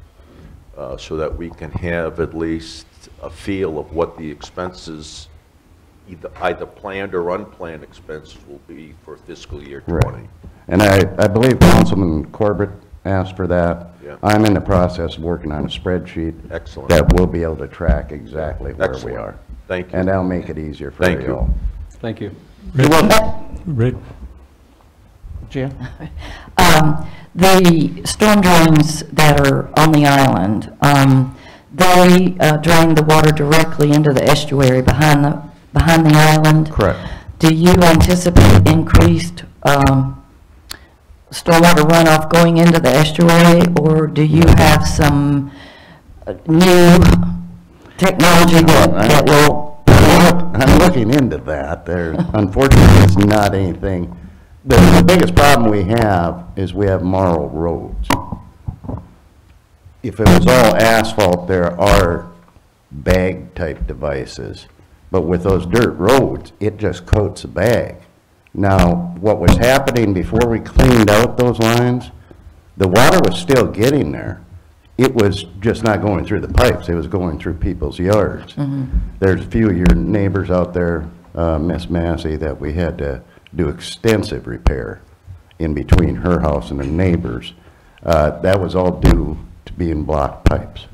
so that we can have at least a feel of what the expenses, either planned or unplanned expenses, will be for fiscal year 20. Right. And I believe Councilman Corbett asked for that. Yeah. I'm in the process of working on a spreadsheet. Excellent. That we'll be able to track exactly where we Excellent. are. Thank you. And that'll make it easier for Thank you you. all. Thank you. Rick? Jan? The storm drains that are on the island, they drain the water directly into the estuary behind the island. Correct. Do you anticipate increased stormwater runoff going into the estuary, or do you have some new technology that will? I'm looking into that. There, unfortunately, it's not anything. The biggest problem we have is we have marl roads. If it was all asphalt, there are bag-type devices. But with those dirt roads, it just coats the bag. Now, what was happening before we cleaned out those lines, the water was still getting there. It was just not going through the pipes. It was going through people's yards. There's a few of your neighbors out there, Miss Massey, that we had to do extensive repair in between her house and her neighbors. That was all due to being blocked pipes.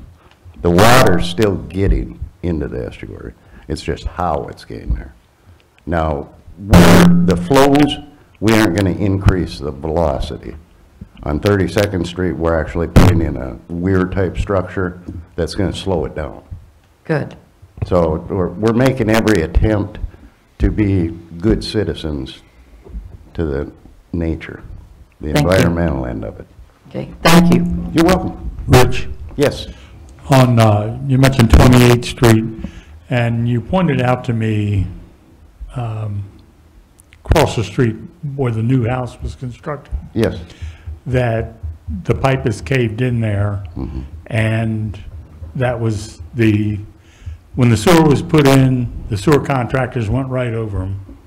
The water's still getting into the estuary. It's just how it's getting there. Now, the flows, we aren't going to increase the velocity. On 32nd Street, we're actually putting in a weir type structure that's going to slow it down. Good. So we're making every attempt to be good citizens to the nature, the Thank you. environmental end of it. Okay, thank you. You're welcome. Rich, Yes. on, you mentioned 28th Street, and you pointed out to me, across the street where the new house was constructed, Yes. that the pipe is caved in there, and that was when the sewer was put in, the sewer contractors went right over them.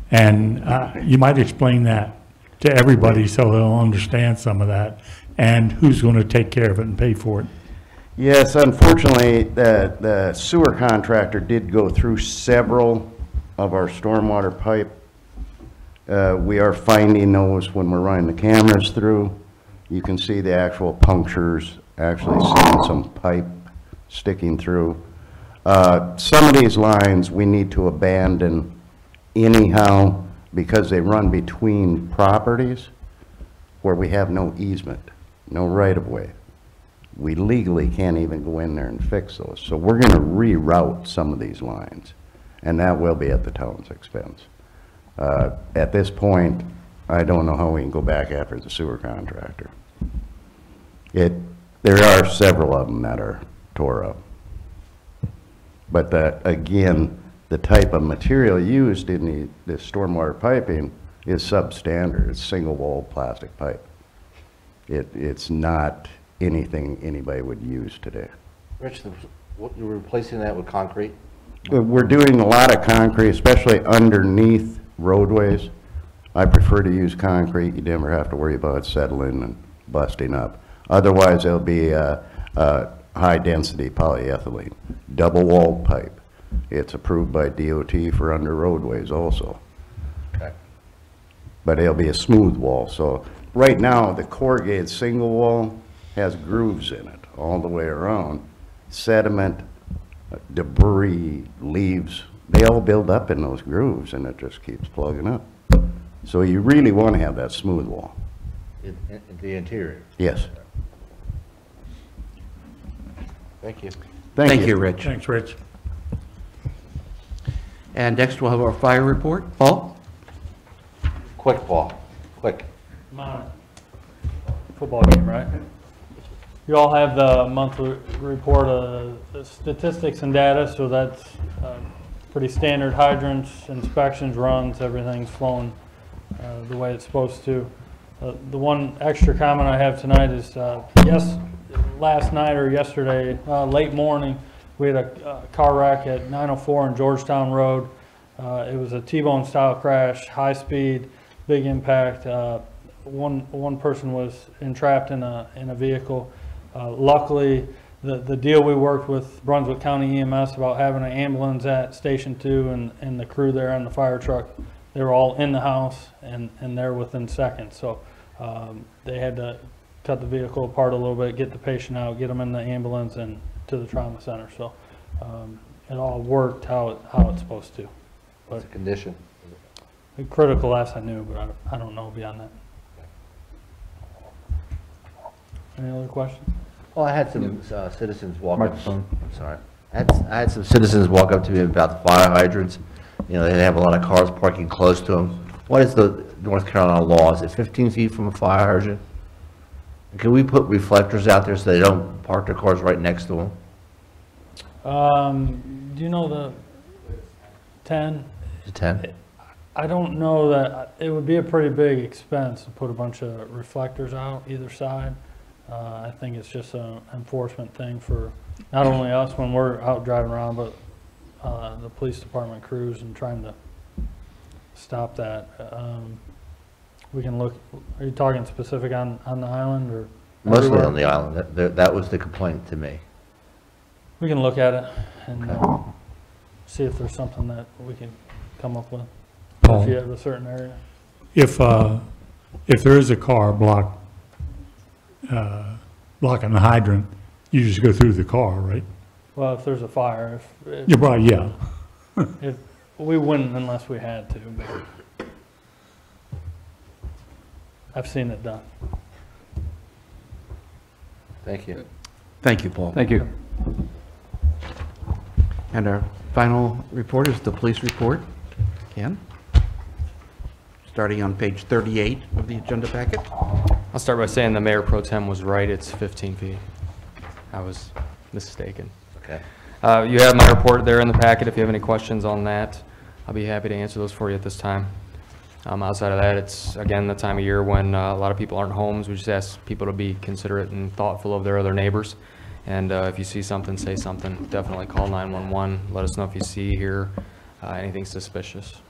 And you might explain that to everybody so they'll understand some of that, and who's going to take care of it and pay for it. Yes, unfortunately, the sewer contractor did go through several of our stormwater pipe. We are finding those when we're running the cameras through. You can see the actual punctures, actually seeing some pipe sticking through. Some of these lines we need to abandon anyhow because they run between properties where we have no easement, no right-of-way. We legally can't even go in there and fix those. So we're going to reroute some of these lines, and that will be at the town's expense. At this point, I don't know how we can go back after the sewer contractor. There are several of them that are tore up. But again, the type of material used in the stormwater piping is substandard. It's single-wall plastic pipe. It's not anything anybody would use today. Rich, you're replacing that with concrete? We're doing a lot of concrete, especially underneath roadways. I prefer to use concrete. You never have to worry about it settling and busting up. Otherwise, it'll be high-density polyethylene, double-walled pipe. It's approved by DOT for under roadways also. Okay. But it'll be a smooth wall, so right now, the corrugated single wall has grooves in it all the way around. Sediment, debris, leaves, they all build up in those grooves and it just keeps plugging up. So you really want to have that smooth wall. In the interior. Yes. Thank you. Thank you, Rich. Thanks, Rich. And next we'll have our fire report. Paul? Quick, Paul, quick. Football game, right? You all have the monthly report of the statistics and data, so that's pretty standard. Hydrants, inspections, runs, everything's flowing the way it's supposed to. The one extra comment I have tonight is, last night or yesterday, late morning, we had a car wreck at 904 on Georgetown Road. It was a T-bone style crash, high speed, big impact. One person was entrapped in a vehicle. Luckily, the deal we worked with Brunswick County EMS about having an ambulance at Station 2 and the crew there on the fire truck, they were all in the house and there within seconds. So they had to cut the vehicle apart a little bit, get the patient out, get them in the ambulance and to the trauma center. So it all worked how it's supposed to. What's the condition? Critical last I knew, but I don't know beyond that. Any other questions? Well, I had some citizens walk up. I'm sorry. I had some citizens walk up to me about the fire hydrants. You know, they have a lot of cars parking close to them. What is the North Carolina law? Is it 15 feet from a fire hydrant? Can we put reflectors out there so they don't park their cars right next to them? Do you know the 10? Is it 10? I don't know that, it would be a pretty big expense to put a bunch of reflectors out either side. I think it's just an enforcement thing for not only us when we're out driving around, but the police department crews and trying to stop that. We can look, are you talking specific on the island or? Mostly everywhere? on the island. That was the complaint to me. We can look at it and Okay. see if there's something that we can come up with. Paul, If you have a certain area. if there is a car blocking the hydrant, you just go through the car, right? Well, if there's a fire, if Yeah, right, yeah. if we wouldn't unless we had to, but I've seen it done. Thank you. Thank you, Paul. Thank you. And our final report is the police report. Ken? Starting on page 38 of the agenda packet. I'll start by saying the Mayor Pro Tem was right, it's 15 feet. I was mistaken. Okay. You have my report there in the packet. If you have any questions on that, I'll be happy to answer those for you at this time. Outside of that, it's, again, the time of year when a lot of people aren't homes. We just ask people to be considerate and thoughtful of their other neighbors. And if you see something, say something. Definitely call 911. Let us know if you see, hear anything suspicious.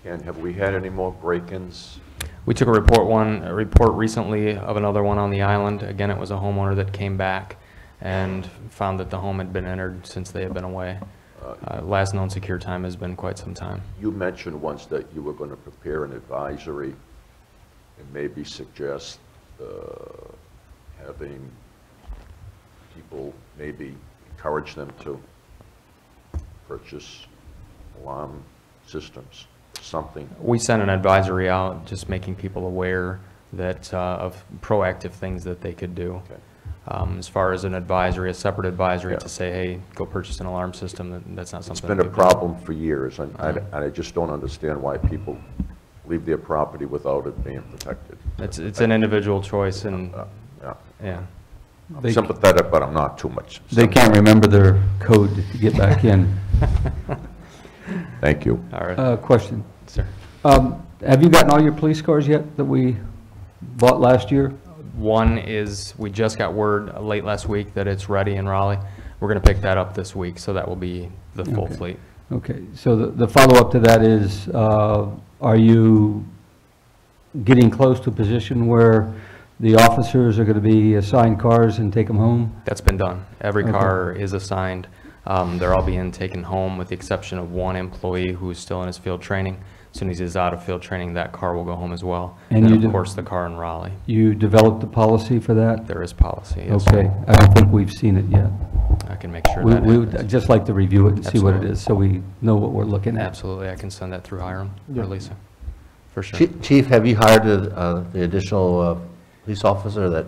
Ken, have we had any more break-ins? We took a report recently of another one on the island. Again, it was a homeowner that came back and found that the home had been entered since they had been away. Last known secure time has been quite some time. You mentioned once that you were going to prepare an advisory and maybe suggest having people, maybe encourage them to purchase alarm systems, something. We sent an advisory out, just making people aware that of proactive things that they could do. Okay. As far as an advisory, a separate advisory Yeah. to say, hey, go purchase an alarm system, that's not something. It's been a that people- problem for years, and I just don't understand why people leave their property without it being protected. It's an individual choice, and yeah. I'm sympathetic, but I'm not too much. They can't remember their code to get back in. Thank you. All right. Question. Sir. Have you gotten all your police cars yet that we bought last year? One is, we just got word late last week that it's ready in Raleigh. We're going to pick that up this week, so that will be the full Okay. fleet. Okay, so the follow-up to that is, are you getting close to a position where The officers are going to be assigned cars and take them home? That's been done. Every Okay. car is assigned. They're all being taken home with the exception of one employee who's still in his field training. As soon as he's out of field training, that car will go home as well. And And you of do- course, the car in Raleigh. You developed the policy for that? There is policy, yes. Okay, I don't think we've seen it yet. I can make sure We that we would happens. just like to review it and see what it Absolutely. is, so we know what we're looking at. Absolutely, I can send that through Hiram or Lisa, for sure. Chief, have you hired the additional police officer that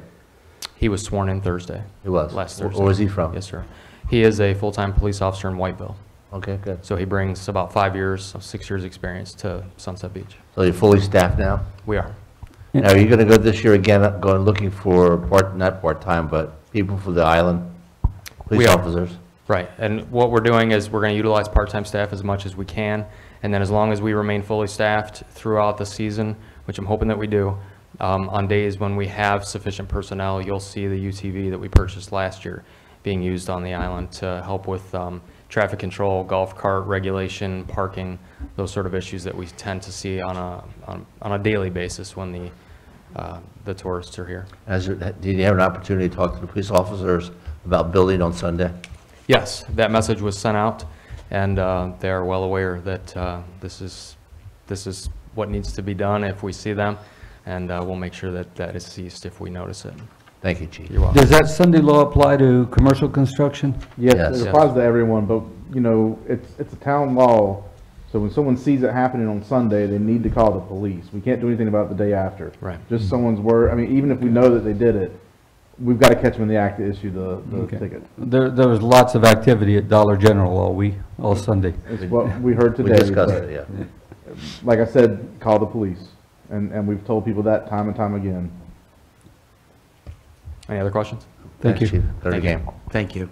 He was sworn in Thursday. he was? Last Where Thursday. was he from? Yes, sir. He is a full-time police officer in Whiteville. Okay, good. So he brings about 5 years, 6 years' experience to Sunset Beach. So you're fully staffed now? We are. Now, are you going to go this year again, going looking for not part-time, but people for the island? Police We are. officers? Right, and what we're doing is we're going to utilize part-time staff as much as we can, and then as long as we remain fully staffed throughout the season, which I'm hoping that we do, on days when we have sufficient personnel, you'll see the UTV that we purchased last year being used on the island to help with traffic control, golf cart regulation, parking, those sort of issues that we tend to see on a daily basis when the tourists are here. Did you have an opportunity to talk to the police officers about building on Sunday? Yes, that message was sent out, and they are well aware that this is what needs to be done if we see them, and we'll make sure that that is ceased if we notice it. Thank you, Chief. You're welcome. Does that Sunday law apply to commercial construction? Yes, Yes. it applies to everyone, but, you know, it's a town law, so when someone sees it happening on Sunday, they need to call the police. We can't do anything about it the day after. Right. Just someone's word, I mean, even if we know that they did it, we've got to catch them in the act to issue the Okay. ticket. There was lots of activity at Dollar General all Sunday. It's what we heard We today. discussed but, it, yeah. Like I said, call the police, and we've told people that time and time again. Any other questions? Thank you. Chief. Third Thank you. game. Thank you.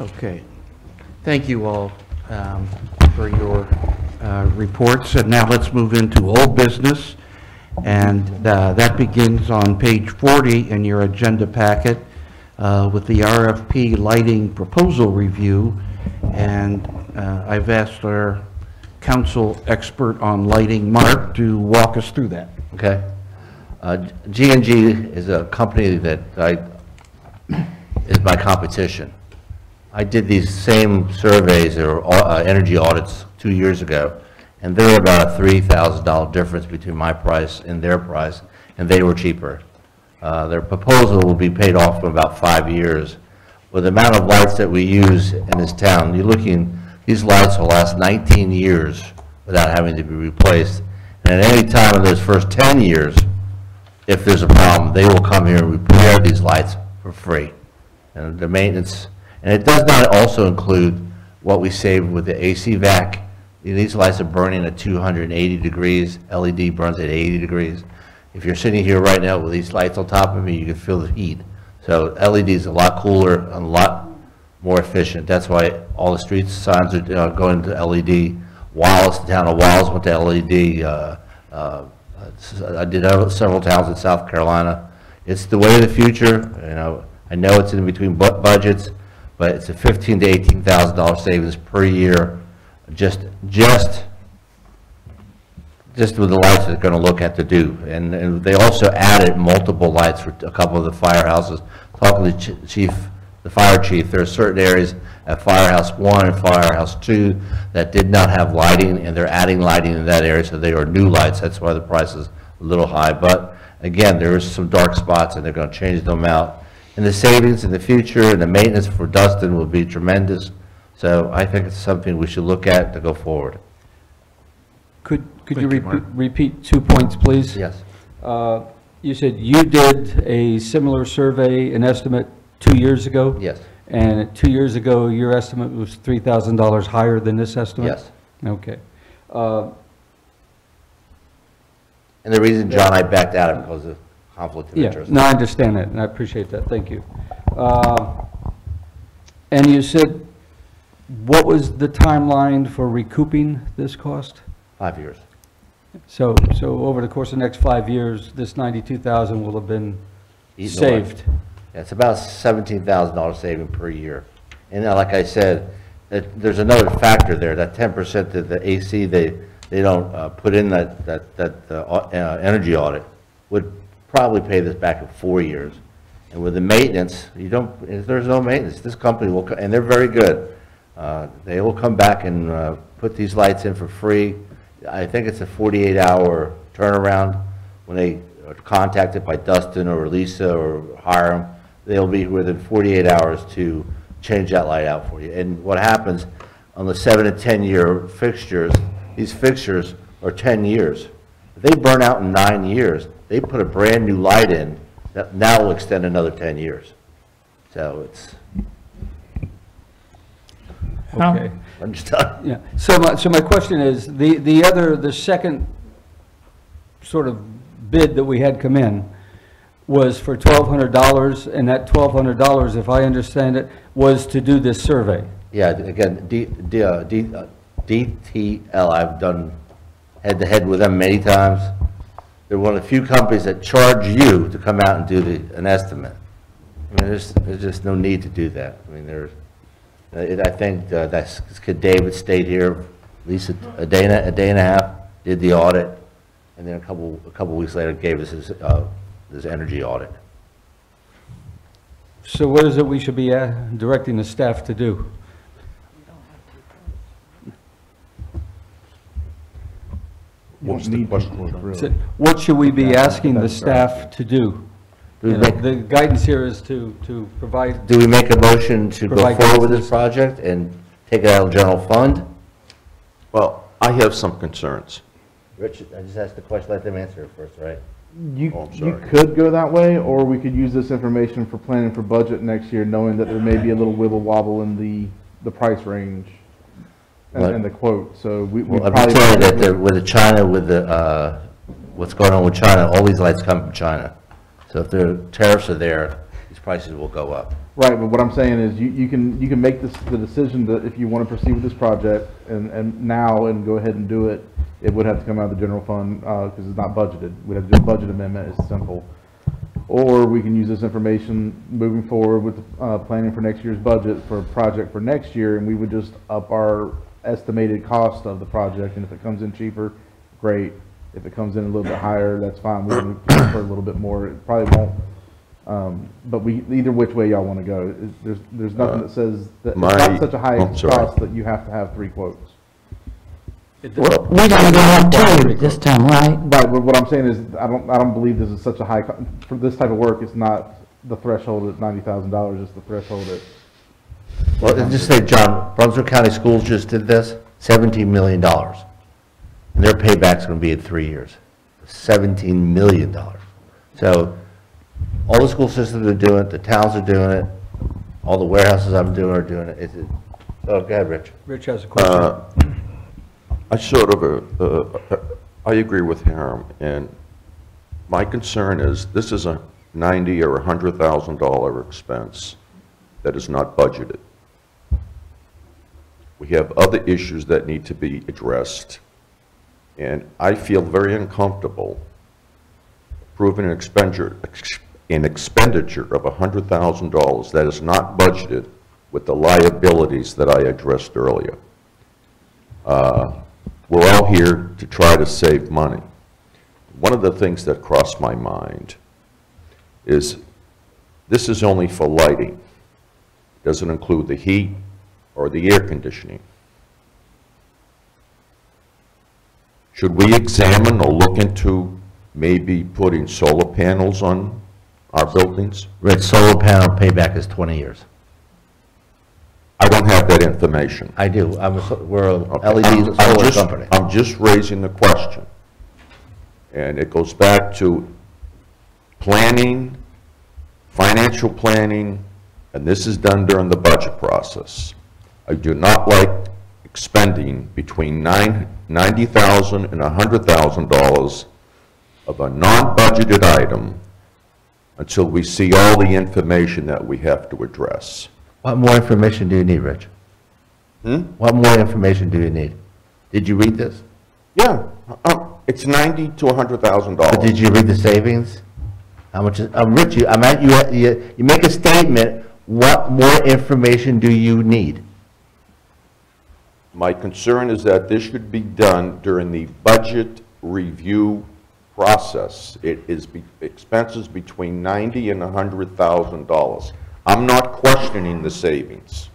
Okay. Thank you all for your reports. And now let's move into old business. And that begins on page 40 in your agenda packet with the RFP lighting proposal review. And I've asked our council expert on lighting, Mark, to walk us through that. Okay. G&G is a company that is my competition. I did these same surveys or energy audits 2 years ago, and there were about a $3,000 difference between my price and their price, and they were cheaper. Their proposal will be paid off in about 5 years. With the amount of lights that we use in this town, these lights will last 19 years without having to be replaced. And at any time in those first 10 years, if there's a problem, they will come here and repair these lights for free. And the maintenance, and it does not also include what we save with the AC vac. These lights are burning at 280 degrees. LED burns at 80 degrees. If you're sitting here right now with these lights on top of me, you can feel the heat. So LED is a lot cooler and a lot more efficient. That's why all the street signs are going to LED. Wallace, the town of Wallace went to LED. I did several towns in South Carolina. It's the way of the future. I know it's in between budgets, but it's a $15,000 to $18,000 savings per year, just with the lights they're going to look at to do. And they also added multiple lights for a couple of the firehouses. Talking to the fire chief, there are certain areas at Firehouse 1 and Firehouse 2 that did not have lighting, and they're adding lighting in that area, so they are new lights. That's why the price is a little high. But again, there is some dark spots, and they're going to change them out. And the savings in the future and the maintenance for Dustin will be tremendous. So I think it's something we should look at to go forward. Could Thank you you, Mark. repeat 2 points, please? Yes. You said you did a similar survey, an estimate 2 years ago? Yes. And 2 years ago, your estimate was $3,000 higher than this estimate? Yes. Okay. And the reason, John, I backed out of because of conflict of Yeah, interest. no, I understand that, and I appreciate that, thank you. And you said, what was the timeline for recouping this cost? 5 years. So over the course of the next 5 years, this $92,000 will have been Eaten away. saved? Yeah, it's about $17,000 saving per year. And like I said, there's another factor there, that 10% of the AC, they don't put in that energy audit, would probably pay this back in 4 years. And with the maintenance, you don't, if there's no maintenance, this company will, and they're very good. They will come back and put these lights in for free. I think it's a 48-hour turnaround. When they are contacted by Dustin or Lisa or hire them, they'll be within 48 hours to change that light out for you. And what happens on the 7 to 10-year fixtures, these fixtures are 10 years. If they burn out in 9 years, they put a brand new light in that now will extend another 10 years. So it's, Okay. I'm just done. Yeah, so my question is, the second sort of bid that we had come in was for $1,200, and that $1,200, if I understand it, was to do this survey. Yeah, again, DTL, I've done head-to-head with them many times. They're one of the few companies that charge you to come out and do an estimate. I mean, there's just no need to do that. I mean, I think that's kid David stayed here, at least a day and a half, did the audit, and then a couple weeks later gave us his energy audit. So what is it we should be directing the staff to do? What's the question? What should we be asking the staff to do? The guidance here is to provide... Do we make a motion to go forward with this project and take it out of general fund? Well, I have some concerns. Rich, I just asked the question, let them answer it first, right? You sorry. could go that way, or we could use this information for planning for budget next year, knowing that there may be a little wibble wobble in the price range and the quote. So we Well, I'm probably telling you that with China, with what's going on with China, all these lights come from China. So if the tariffs are there, these prices will go up. Right, but what I'm saying is you can make the decision that if you want to proceed with this project and now and go ahead and do it, it would have to come out of the general fund because it's not budgeted. We'd have to do a budget amendment. It's simple. Or we can use this information moving forward with planning for next year's budget for a project for next year, and we would just up our estimated cost of the project. And if it comes in cheaper, great. If it comes in a little bit higher, that's fine. We can plan for a little bit more. It probably won't. But either which way y'all want to go. There's nothing that says that it's not such a high cost that you have to have 3 quotes. We don't have 2 this time, right? Right, but what I'm saying is, I don't believe this is such a high, for this type of work, it's not the threshold at $90,000, it's the threshold at... Well, just say, John, Brunswick County Schools just did this, $17 million. And their payback's gonna be in 3 years. $17 million. So, all the school systems are doing it, the towns are doing it, all the warehouses I'm doing are doing it. Oh, go ahead, Rich. Rich has a question. I sort of, I agree with Hiram, and my concern is this is a $90,000 or $100,000 expense that is not budgeted. We have other issues that need to be addressed, and I feel very uncomfortable approving an expenditure of $100,000 that is not budgeted with the liabilities that I addressed earlier. We're all here to try to save money. One of the things that crossed my mind is this is only for lighting. It doesn't include the heat or the air conditioning. Should we examine or look into maybe putting solar panels on our buildings? Rich, solar panel payback is 20 years. I don't have that information. I do. We're a LED solar company. I'm just raising the question. And it goes back to planning, financial planning, and this is done during the budget process. I do not like expending between $90,000 and $100,000 of a non-budgeted item until we see all the information that we have to address. What more information do you need, Rich? What more information do you need? Did you read this? Yeah, it's $90,000 to $100,000. But did you read the savings? How much is, Rich, you make a statement, what more information do you need? My concern is that this should be done during the budget review process. It is expenses between $90,000 and $100,000. I'm not questioning the savings.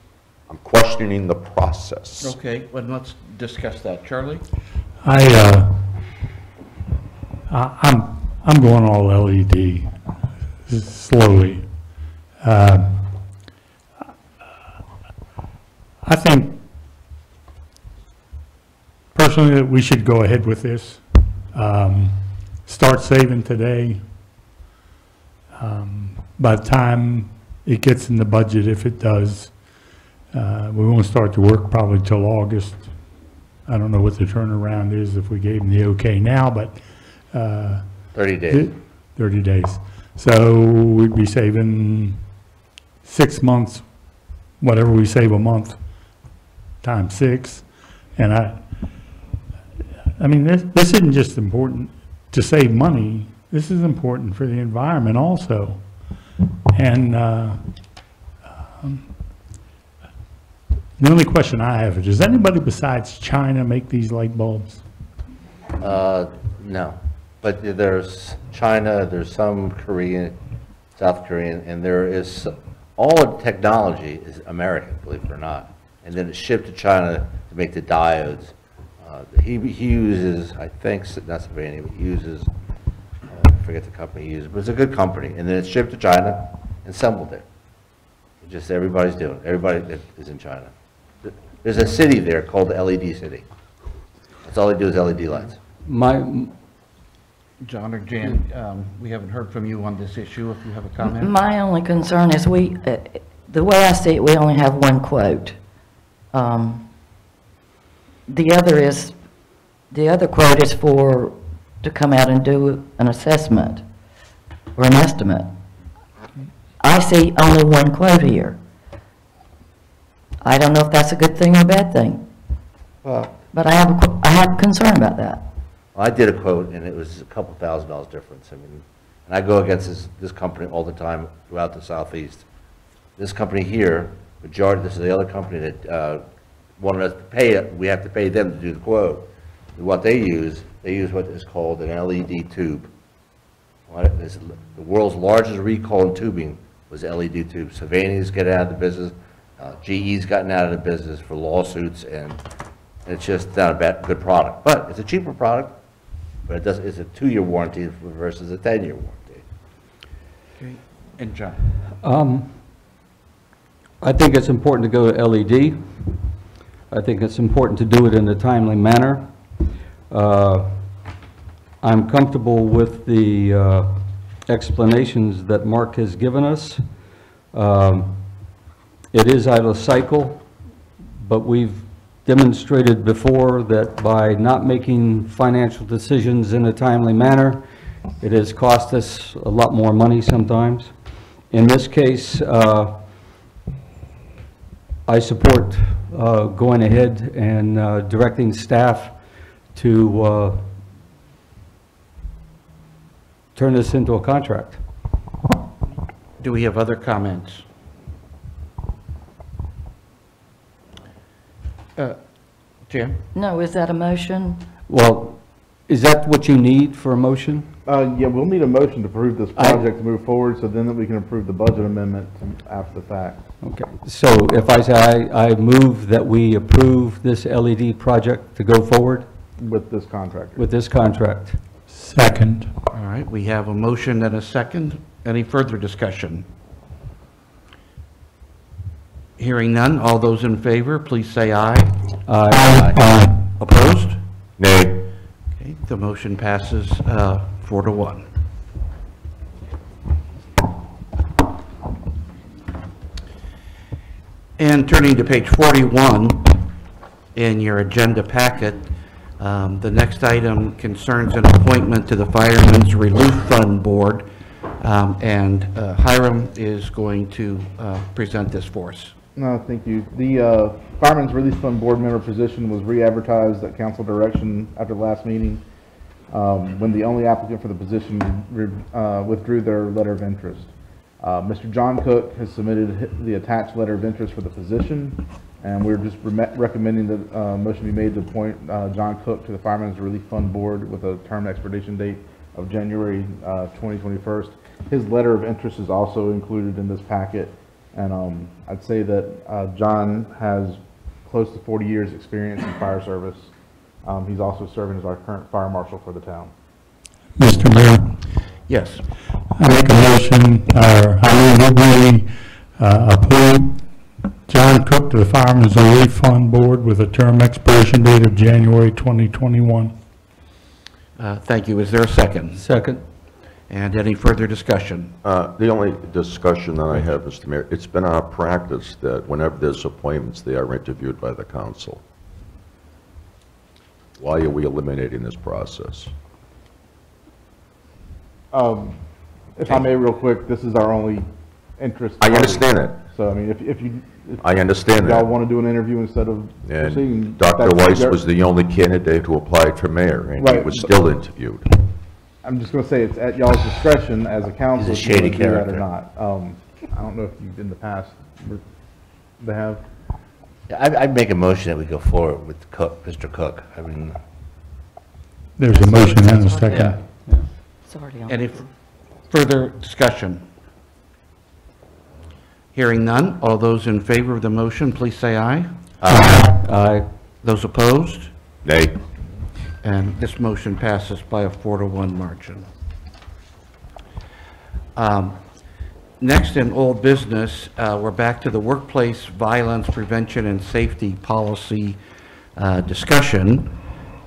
I'm questioning the process. Okay, well, let's discuss that. Charlie? I'm going all LED slowly. I think personally that we should go ahead with this. Start saving today. By the time it gets in the budget, if it does, we won't start to work probably till August. I don't know what the turnaround is if we gave them the okay now, but 30 days. 30 days. So we'd be saving 6 months, whatever we save a month, times 6. And I mean, this isn't just important to save money. This is important for the environment also. And the only question I have is, does anybody besides China make these light bulbs? No, but there's China, there's some Korean, South Korean, and there is, all the technology is American, believe it or not. And then it's shipped to China to make the diodes. He uses, I think, not Savannah, he uses, I forget the company he uses, but it's a good company. And then it's shipped to China and assembled there. It's just everybody's doing it. Everybody that is in China. There's a city there called the LED City. That's all they do is LED lights. John or Jan, we haven't heard from you on this issue, if you have a comment. My only concern is the way I see it, we only have one quote. The other quote is to come out and do an assessment or an estimate. I see only one quote here. I don't know if that's a good thing or a bad thing. Well, but I have a concern about that. I did a quote, and it was a couple $1,000s difference. I mean, and I go against this company all the time throughout the Southeast. This company here, this is the other company that wanted us to pay it. We have to pay them to do the quote. And what they use what is called an LED tube. The world's largest recall in tubing was LED tubes. Savannah's getting out of the business. GE's gotten out of the business for lawsuits, and it's just not a good product. But it's a cheaper product, but it's a 2-year warranty versus a 10-year warranty. Okay, and John? I think it's important to go to LED. I think it's important to do it in a timely manner. I'm comfortable with the explanations that Mark has given us. It is out of cycle, but we've demonstrated before that by not making financial decisions in a timely manner, it has cost us a lot more money sometimes. In this case, I support going ahead and directing staff to turn this into a contract. Do we have other comments? Jim? No, is that a motion? Well, is that what you need for a motion? Yeah, we'll need a motion to approve this project to move forward, so then that we can approve the budget amendment after the fact. Okay, so if I say I move that we approve this LED project to go forward? With this contractor. With this contract. Second. All right, we have a motion and a second. Any further discussion? Hearing none, all those in favor, please say aye. Aye. Aye. Opposed? Nay. Okay, the motion passes 4-1. And turning to page 41 in your agenda packet, the next item concerns an appointment to the Firemen's Relief Fund Board, and Hiram is going to present this for us. No, thank you. The Firemen's Relief Fund Board member position was re-advertised at council direction after the last meeting, when the only applicant for the position withdrew their letter of interest. Mr. John Cook has submitted the attached letter of interest for the position. And we're just recommending that motion be made to appoint John Cook to the Firemen's Relief Fund Board with a term expiration date of January 2021. His letter of interest is also included in this packet. And I'd say that John has close to 40 years experience in fire service. He's also serving as our current fire marshal for the town. Mr. Mayor, Yes. I make a motion, or I move that we appoint John Cook to the Firemen's Relief Fund Board with a term expiration date of January 2021. Thank you. Is there a second? Second. And any further discussion? The only discussion that I have, Mr. Mayor, it's been our practice that whenever there's appointments, they are interviewed by the council. Why are we eliminating this process? If I may, real quick, this is our only interest. I understand that. So, I mean, if I understand y'all that. want to do an interview instead of proceeding. And Dr. Weiss was the only candidate who applied for mayor, and he Right, was but- still interviewed. I'm just going to say it's at y'all's discretion as a council. He's a if you wanna shady do that character. Or not. I don't know if you've in the past, they have. Yeah, I'd make a motion that we go forward with Cook, Mr. Cook. I mean, There's a motion and a second. It's already on. Any further discussion? Hearing none, all those in favor of the motion, please say aye. Aye. Those opposed? Nay. And this motion passes by a 4-to-1 margin. Next in old business, we're back to the workplace violence prevention and safety policy discussion.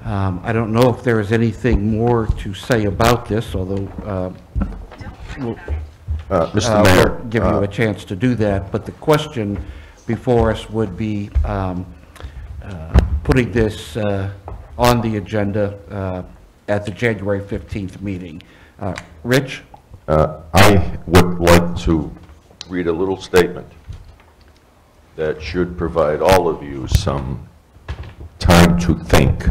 I don't know if there is anything more to say about this, although we'll Mr. Mayor. we'll give you a chance to do that. But the question before us would be putting this on the agenda at the January 15th meeting. Rich? I would like to read a little statement that should provide all of you some time to think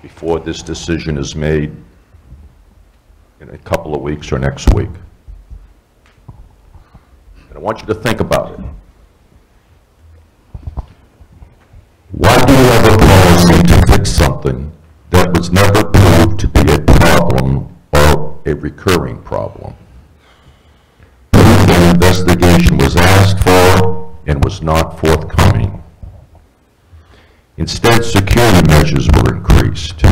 before this decision is made in a couple of weeks or next week. And I want you to think about it. Why do you have a policy to fix something that was never proved to be a problem or a recurring problem? Proof an investigation was asked for and was not forthcoming. Instead, security measures were increased.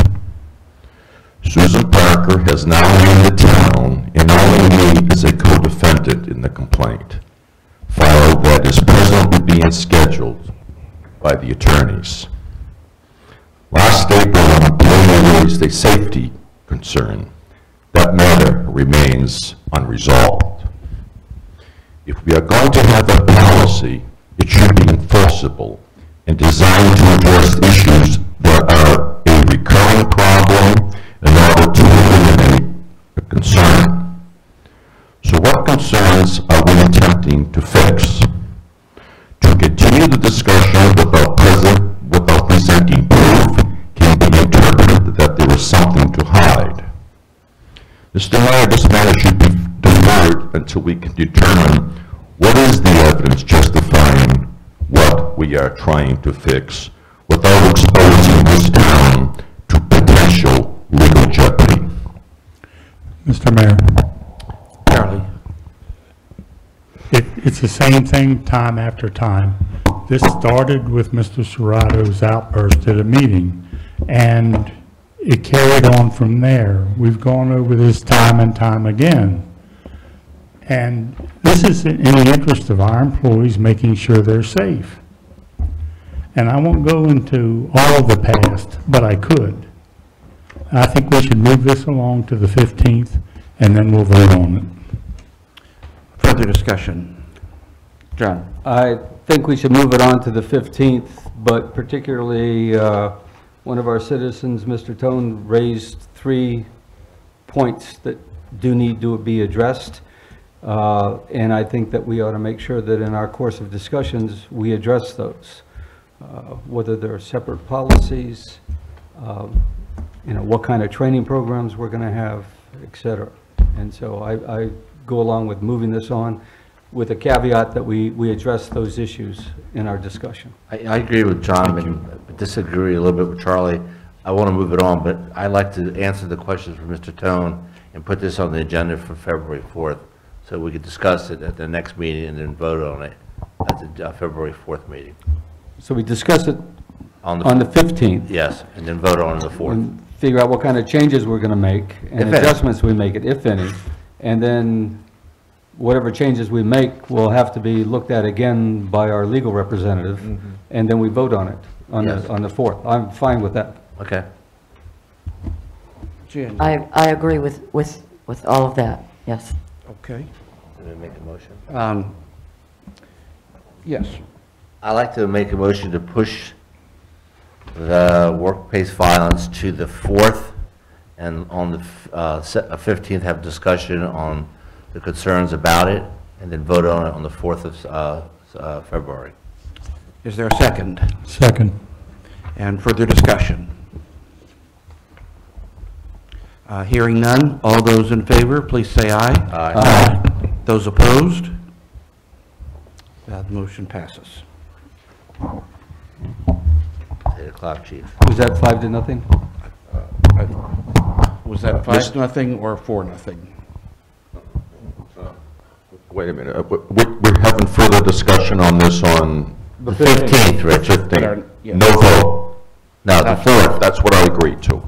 Susan Parker has now named the town and only me as a co-defendant in the complaint, file that is presently being scheduled by the attorneys. Last April, an employee raised a safety concern. That matter remains unresolved. If we are going to have a policy, it should be enforceable and designed to address issues that are a recurring problem in order to eliminate a concern. So what concerns are we attempting to fix? To continue the discussion without presenting proof can be interpreted that there is something to hide. Mr. Mayor, this matter should be deferred until we can determine what is the evidence justifying what we are trying to fix without exposing this town to potential legal jeopardy. Mr. Mayor, Charlie? it's the same thing time after time. This started with Mr. Serrato's outburst at a meeting, and it carried on from there. We've gone over this time and time again. And this is in the interest of our employees, making sure they're safe. And I won't go into all of the past, but I could. I think we should move this along to the 15th, and then we'll vote on it. Further discussion? John? I think we should move it on to the 15th, but particularly one of our citizens, Mr. Tone, raised 3 points that do need to be addressed. And I think that we ought to make sure that in our course of discussions, we address those, whether they're separate policies, what kind of training programs we're going to have, et cetera. And so I go along with moving this on. with a caveat that we address those issues in our discussion. I agree with John, but disagree a little bit with Charlie. I want to move it on, but I'd like to answer the questions from Mr. Tone and put this on the agenda for February 4th, so we could discuss it at the next meeting and then vote on it at the February 4th meeting. So we discuss it On the 15th. Yes, and then vote on it on the 4th. And figure out what kind of changes we're going to make and If any. adjustments we make it, if any. And then whatever changes we make will have to be looked at again by our legal representative, and then we vote on it on Yes. the 4th. I'm fine with that. Okay. Jan? I agree with all of that, yes. Okay. Did we make a motion? Yes. I'd like to make a motion to push the workplace violence to the 4th, and on the 15th have discussion on the concerns about it, and then vote on it on the 4th of February. Is there a second? Second. And further discussion? Hearing none, all those in favor, please say aye. Aye. Those opposed? That motion passes. 8 o'clock, Chief. Was that 5-0? Was that 5-0 or 4-0? Wait a minute, we're having further discussion on this on The 15th, Rich. 15th. Yes. No vote. No, the 4th. That's what I agreed to.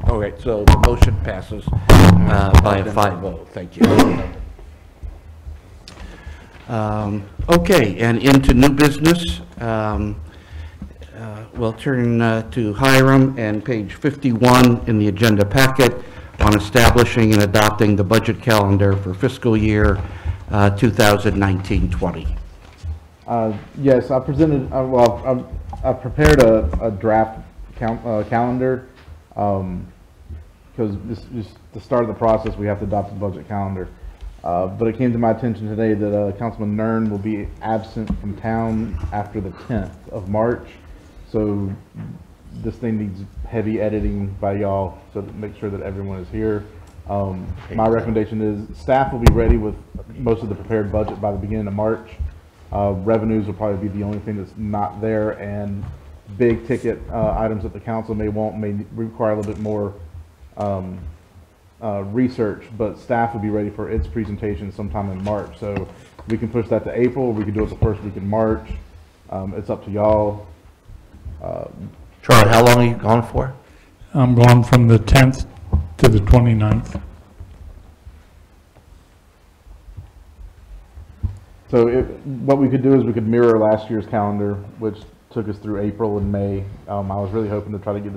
Okay, so the motion passes by a 5 vote. Thank you. Okay, and into new business. We'll turn to Hiram and page 51 in the agenda packet on establishing and adopting the budget calendar for fiscal year 2019-20. Yes, I presented, I prepared a draft calendar, because this is the start of the process, we have to adopt the budget calendar. But it came to my attention today that Councilman Nern will be absent from town after the 10th of March. So this thing needs heavy editing by y'all, so to make sure that everyone is here. My recommendation is staff will be ready with most of the prepared budget by the beginning of March. Revenues will probably be the only thing that's not there, and big ticket items that the council may require a little bit more research, but staff will be ready for its presentation sometime in March. So we can push that to April, we could do it the first week in March. It's up to y'all. Charlie, how long are you gone for? I'm going from the 10th to the 29th. So what we could do is we could mirror last year's calendar, which took us through April and May. I was really hoping to try to get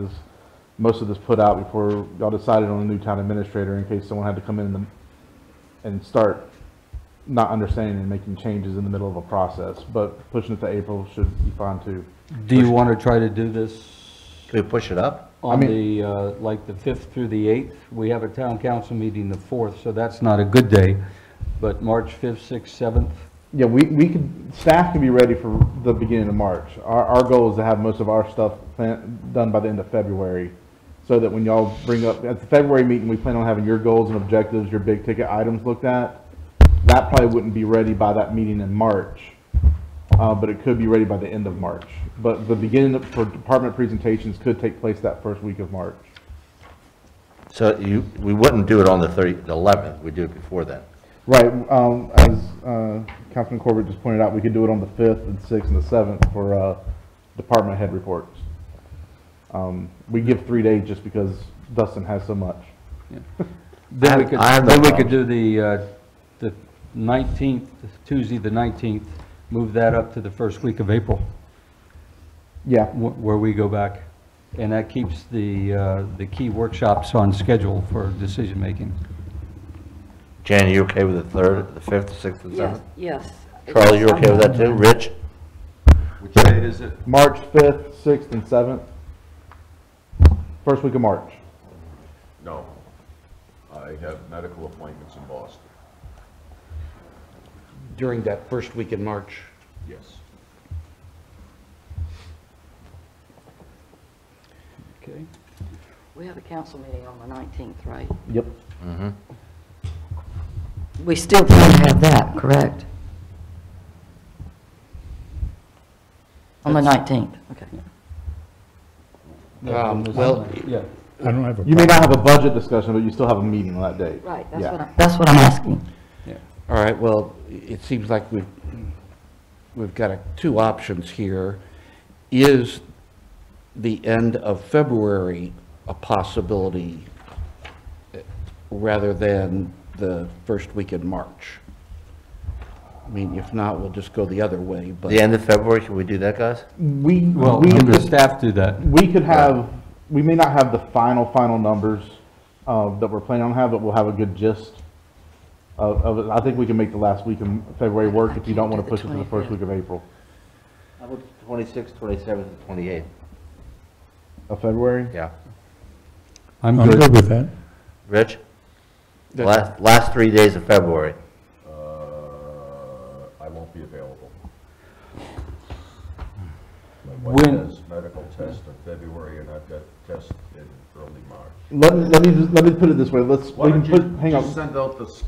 most of this put out before y'all decided on a new town administrator, in case someone had to come in and start not understanding and making changes in the middle of a process. But pushing it to April should be fine too. Do you want to try to do this Can we push it up? on like the 5th through the 8th? We have a town council meeting the 4th, so that's not a good day, but March 5th, 6th, 7th? Yeah, we could, staff can be ready for the beginning of March. Our goal is to have most of our stuff done by the end of February, so that when y'all bring up, at the February meeting, we plan on having your goals and objectives, your big ticket items looked at. That probably wouldn't be ready by that meeting in March, but it could be ready by the end of March. But the beginning for department presentations could take place that first week of March. So we wouldn't do it on the 11th, we'd do it before then. Right, as Councilman Corbett just pointed out, we could do it on the 5th and 6th and the 7th for department head reports. We give 3 days just because Dustin has so much. Yeah. Then we could do the 19th, Tuesday the 19th, move that up to the first week of April. Yeah. Where we go back. And that keeps the key workshops on schedule for decision making. Jan, you okay with the 3rd, the 5th, 6th, and 7th? Yes. Charlie, you okay with that too? Rich? Which date is it? March 5th, 6th, and 7th. First week of March. No. I have medical appointments in Boston. During that first week in March. Yes. Okay. We have a council meeting on the 19th, right? Yep. Mm-hmm. We still plan to have that, correct? On the 19th, okay. Well, Yeah. I don't have a. You may not have a problem. budget discussion, but you still have a meeting on that date. Right, Yeah. that's what I'm asking. all right, well, it seems like we've got two options here. Is the end of February a possibility rather than the first week in March? I mean, if not, we'll just go the other way, but. The end of February, can we do that, guys? Well, we the could- staff do that. We could have, we may not have the final numbers that we're planning on having, but we'll have a good gist of it. I think we can make the last week of February work if you don't want to push it to the first week of April. How about the 26th, 27th, and 28th? Of February? Yeah. I'm I'm good. good with that. Rich? Last 3 days of February. I won't be available. My When- wife has medical test in February, and I've got tests in early March. Let me put it this way, we can put, hang on. Just send out this,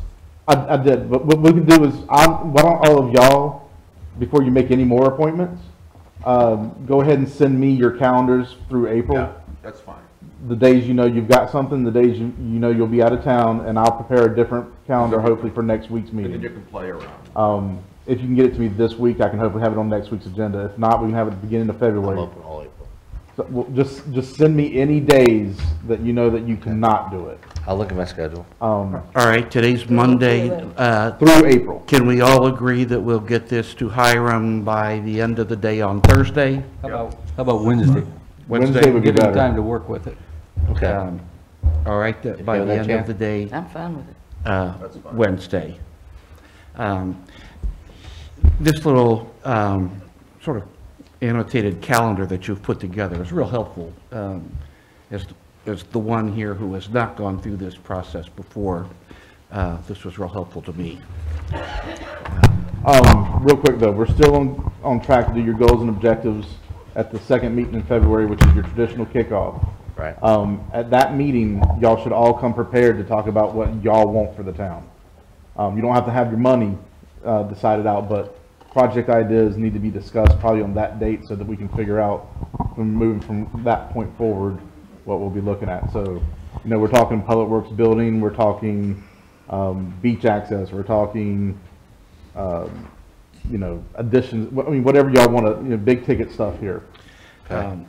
I did, but what we can do is, why don't all of y'all, before you make any more appointments, go ahead and send me your calendars through April. yeah, that's fine. The days you know you've got something, the days you know you'll be out of town, and I'll prepare a different calendar hopefully for next week's And then you meeting. can play around. If you can get it to me this week, I can hopefully have it on next week's agenda. If not, we can have it at the beginning of I'm February. open all April. So, well, just send me any days that you know that you cannot do it, I'll look at my schedule. All right, today's Monday. through April. Can we all agree that we'll get this to Hiram by the end of the day on Thursday? How about Wednesday? Wednesday would be Give him time better. to work with it. Okay. All right, by with the that, end Chair? of the day, I'm fine with it. That's fine. Wednesday. This little sort of annotated calendar that you've put together is real helpful. As the one here who has not gone through this process before, this was real helpful to me. Real quick though, we're still on track to do your goals and objectives at the second meeting in February, which is your traditional kickoff. Right. At that meeting, y'all should all come prepared to talk about what y'all want for the town. You don't have to have your money decided out, but project ideas need to be discussed probably on that date so that we can figure out, when moving from that point forward, what we'll be looking at. So, you know, we're talking public works building, we're talking beach access, we're talking, you know, additions, I mean, whatever y'all want to, you know, big ticket stuff here.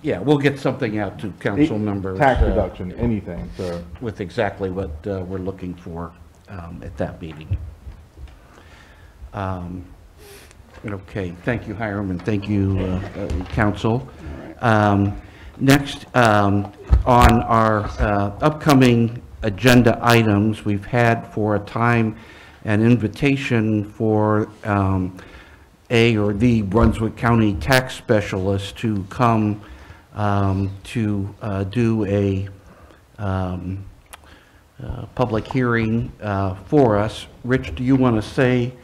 Yeah, we'll get something out to council members. Tax reduction, anything, so. With exactly what we're looking for at that meeting. Okay, thank you, Hiram, and thank you, council. Next, on our upcoming agenda items, we've had for a time an invitation for a or the Brunswick County tax specialist to come to do a public hearing for us. Rich, do you want to say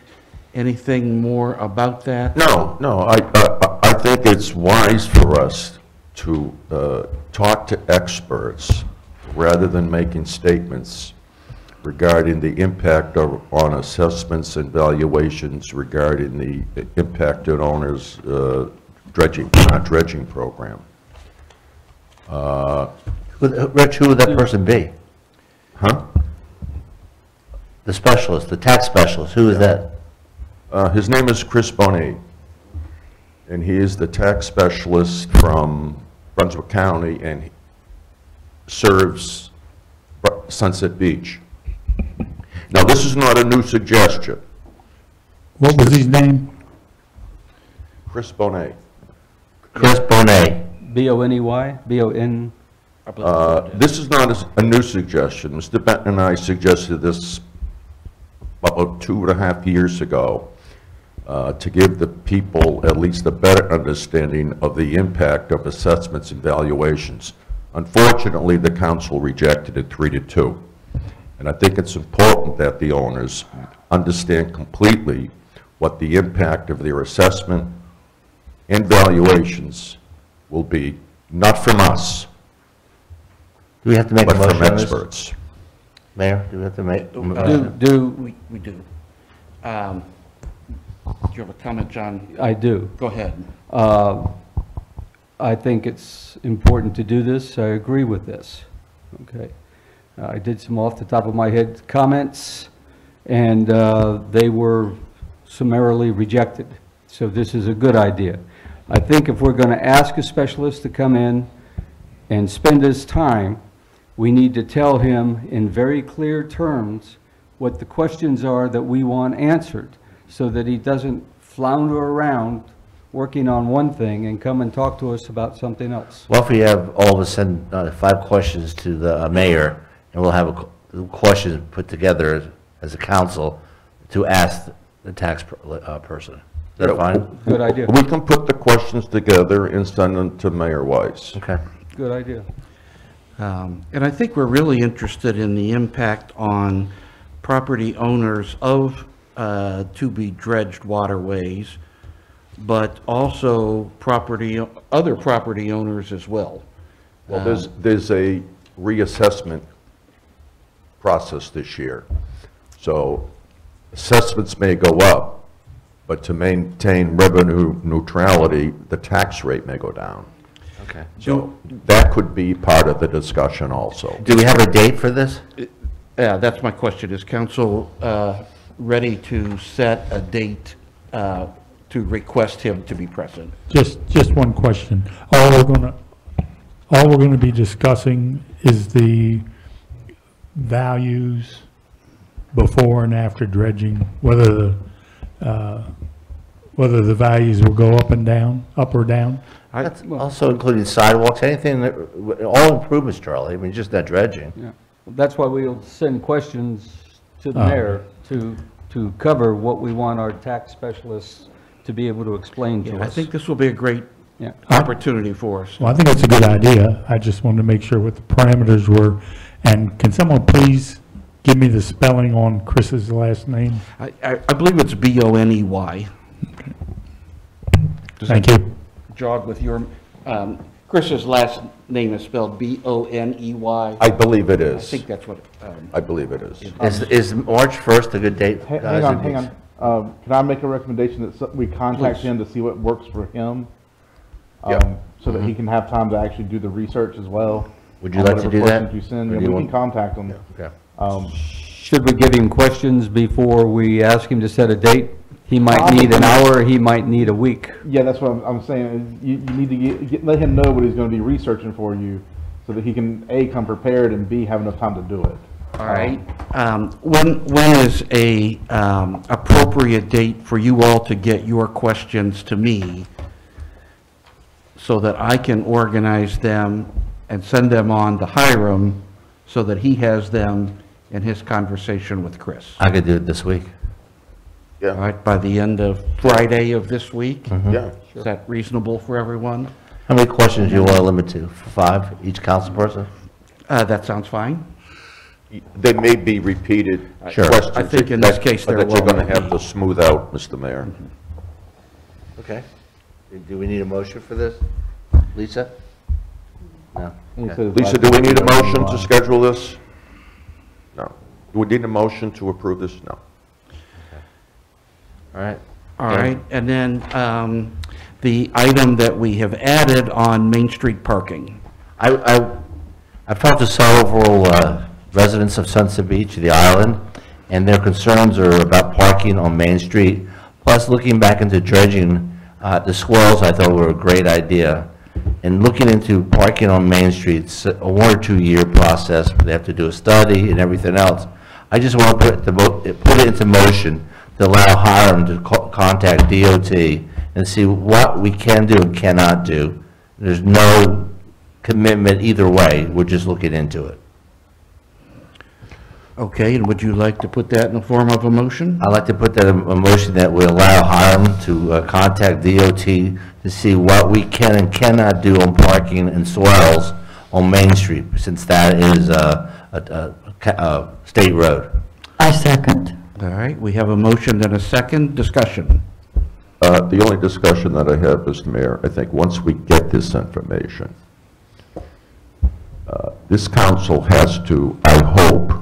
anything more about that? No, I think it's wise for us to talk to experts rather than making statements regarding the impact on assessments and valuations regarding the impact on owners' not dredging program. Rich, who would that person be? Huh? The specialist, the tax specialist, who is that? His name is Chris Bonet, and he is the tax specialist from Brunswick County, and he serves Sunset Beach. Now, this is not a new suggestion. What was his name? Chris Bonet. Chris Bonet. B-O-N-E-Y? B-O-N? This is not a new suggestion. Mr. Benton and I suggested this about 2.5 years ago to give the people at least a better understanding of the impact of assessments and valuations. Unfortunately, the council rejected it 3-2. And I think it's important that the owners understand completely what the impact of their assessment and valuations will be, not from us, Do we have to make a but motion from on this? experts. Mayor, do we have to make? We do. Do you have a comment, John? I do. Go ahead. I think it's important to do this. I agree with this. Okay. I did some off the top of my head comments, and they were summarily rejected. So this is a good idea. I think if we're going to ask a specialist to come in and spend his time, we need to tell him in very clear terms what the questions are that we want answered, so that he doesn't flounder around working on one thing and come and talk to us about something else. Well, if we have all of us send 5 questions to the mayor, and we'll have questions put together as a council to ask the tax person. Is that fine? Good idea. We can put the questions together and send them to Mayor Weiss. Okay. Good idea. And I think we're really interested in the impact on property owners of to-be dredged waterways, but also other property owners as well. Well, there's a reassessment process this year. So assessments may go up, but to maintain revenue neutrality, the tax rate may go down. Okay. So that could be part of the discussion also. Do we have a date for this? Yeah, that's my question. Is council ready to set a date to request him to be present? Just one question. All we're gonna be discussing is the values before and after dredging, whether the values will go up or down. That's also including sidewalks, anything that, all improvements, Charlie. I mean, just that dredging. Yeah. That's why we'll send questions to the mayor to cover what we want our tax specialists to be able to explain to us. I think this will be a great opportunity for us. Well, I think it's a good idea. I just wanted to make sure what the parameters were. And can someone please give me the spelling on Chris's last name? I believe it's B-O-N-E-Y. Thank you. Jog with your, Chris's last name is spelled B-O-N-E-Y. I believe it I is. think that's what. I believe it is. Is March 1st a good date? Hang guys? on. Can I make a recommendation that we contact him to see what works for him? Yeah. So that he can have time to actually do the research as well. Would you like to do that? You send, Or do we you can want- contact him. Okay. Should we give him questions before we ask him to set a date? He might need an hour, he might need a week. Yeah, that's what I'm saying. You need to let him know what he's going to be researching for you, so that he can A, come prepared, and B, have enough time to do it. All right. When is a appropriate date for you all to get your questions to me so that I can organize them and send them on to Hiram so that he has them in his conversation with Chris? I could do it this week. All right, by the end of Friday of this week? Yeah. Is that reasonable for everyone? How many questions do you want to limit to? 5, each council person? That sounds fine. They may be repeated Sure. questions. I think in this case there that you're will going to have be. to smooth out, Mr. Mayor. Okay. Do we need a motion for this? Lisa? No? Okay. Lisa, do we need a motion to schedule this? No. Do we need a motion to approve this? No. All right. All right, and then the item that we have added on Main Street parking. I've talked to several residents of Sunset Beach, the island, and their concerns are about parking on Main Street. Plus, looking back into dredging, the swells I thought were a great idea. And looking into parking on Main Street, it's a 1 or 2 year process. They have to do a study and everything else. I just want to put it into motion to allow Hiram to contact DOT and see what we can do and cannot do. There's no commitment either way. We're just looking into it. Okay, and would you like to put that in the form of a motion? I'd like to put that in a motion that we allow Hiram to contact DOT to see what we can and cannot do on parking and swells on Main Street, since that is a state road. I second. All right, we have a motion and a second. Discussion. The only discussion that I have, Mr. Mayor, I think once we get this information, this council has to, I hope,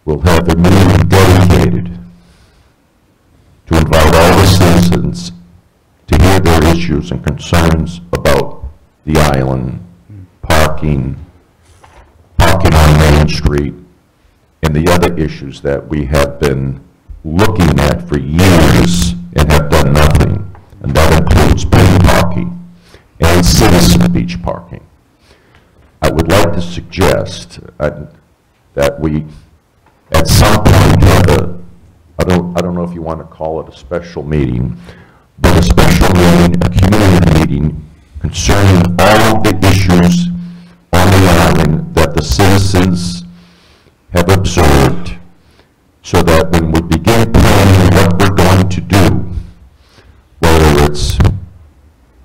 will have a meeting dedicated to invite all the citizens to hear their issues issues and concerns about the island, parking on Main Street, and the other issues that we have been looking at for years and have done nothing, and that includes paid parking and citizen beach parking. I would like to suggest that we, at some point, have I don't know if you want to call it a special meeting, but a special meeting, a community meeting concerning all of the issues on the island that the citizens have observed, so that when we begin planning what we're going to do, whether it's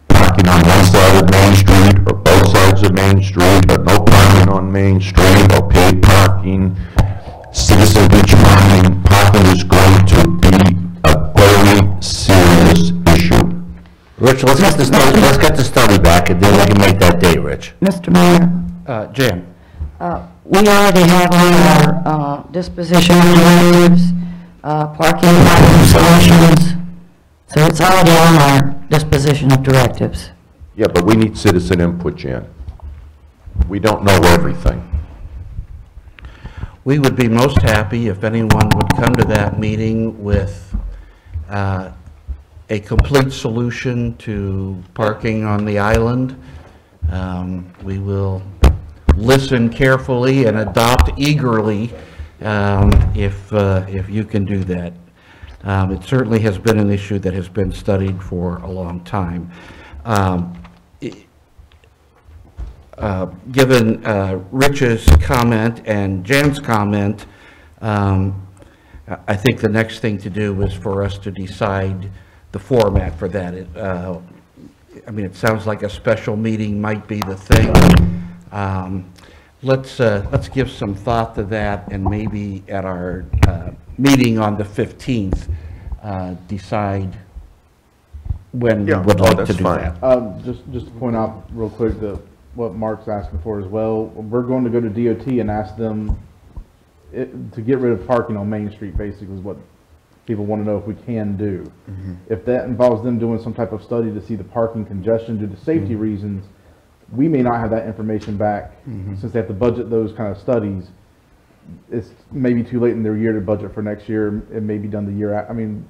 parking on one side of Main Street or both sides of Main Street, or no parking on Main Street, or paid parking, citizen beach parking is going to be a very serious issue. Rich, let's get the study back, and then we can make that date, Rich. Mr. Mayor, Jan? we already have on our disposition directives, parking solutions, so it's already on our disposition of directives. Yeah, but we need citizen input, Jan. We don't know everything. We would be most happy if anyone would come to that meeting with a complete solution to parking on the island. We will listen carefully and adopt eagerly if you can do that. It certainly has been an issue that has been studied for a long time. Given Rich's comment and Jan's comment, I think the next thing to do is for us to decide the format for that. I mean, it sounds like a special meeting might be the thing. Let's give some thought to that, and maybe at our meeting on the 15th, decide when we would like to do that. Just to point out real quick that what Mark's asking for as well, we're going to go to DOT and ask them to get rid of parking on Main Street, basically, is what people want to know if we can do. If that involves them doing some type of study to see the parking congestion due to safety reasons, we may not have that information back since they have to budget those kind of studies. It's maybe too late in their year to budget for next year. It may be done the year after. I mean,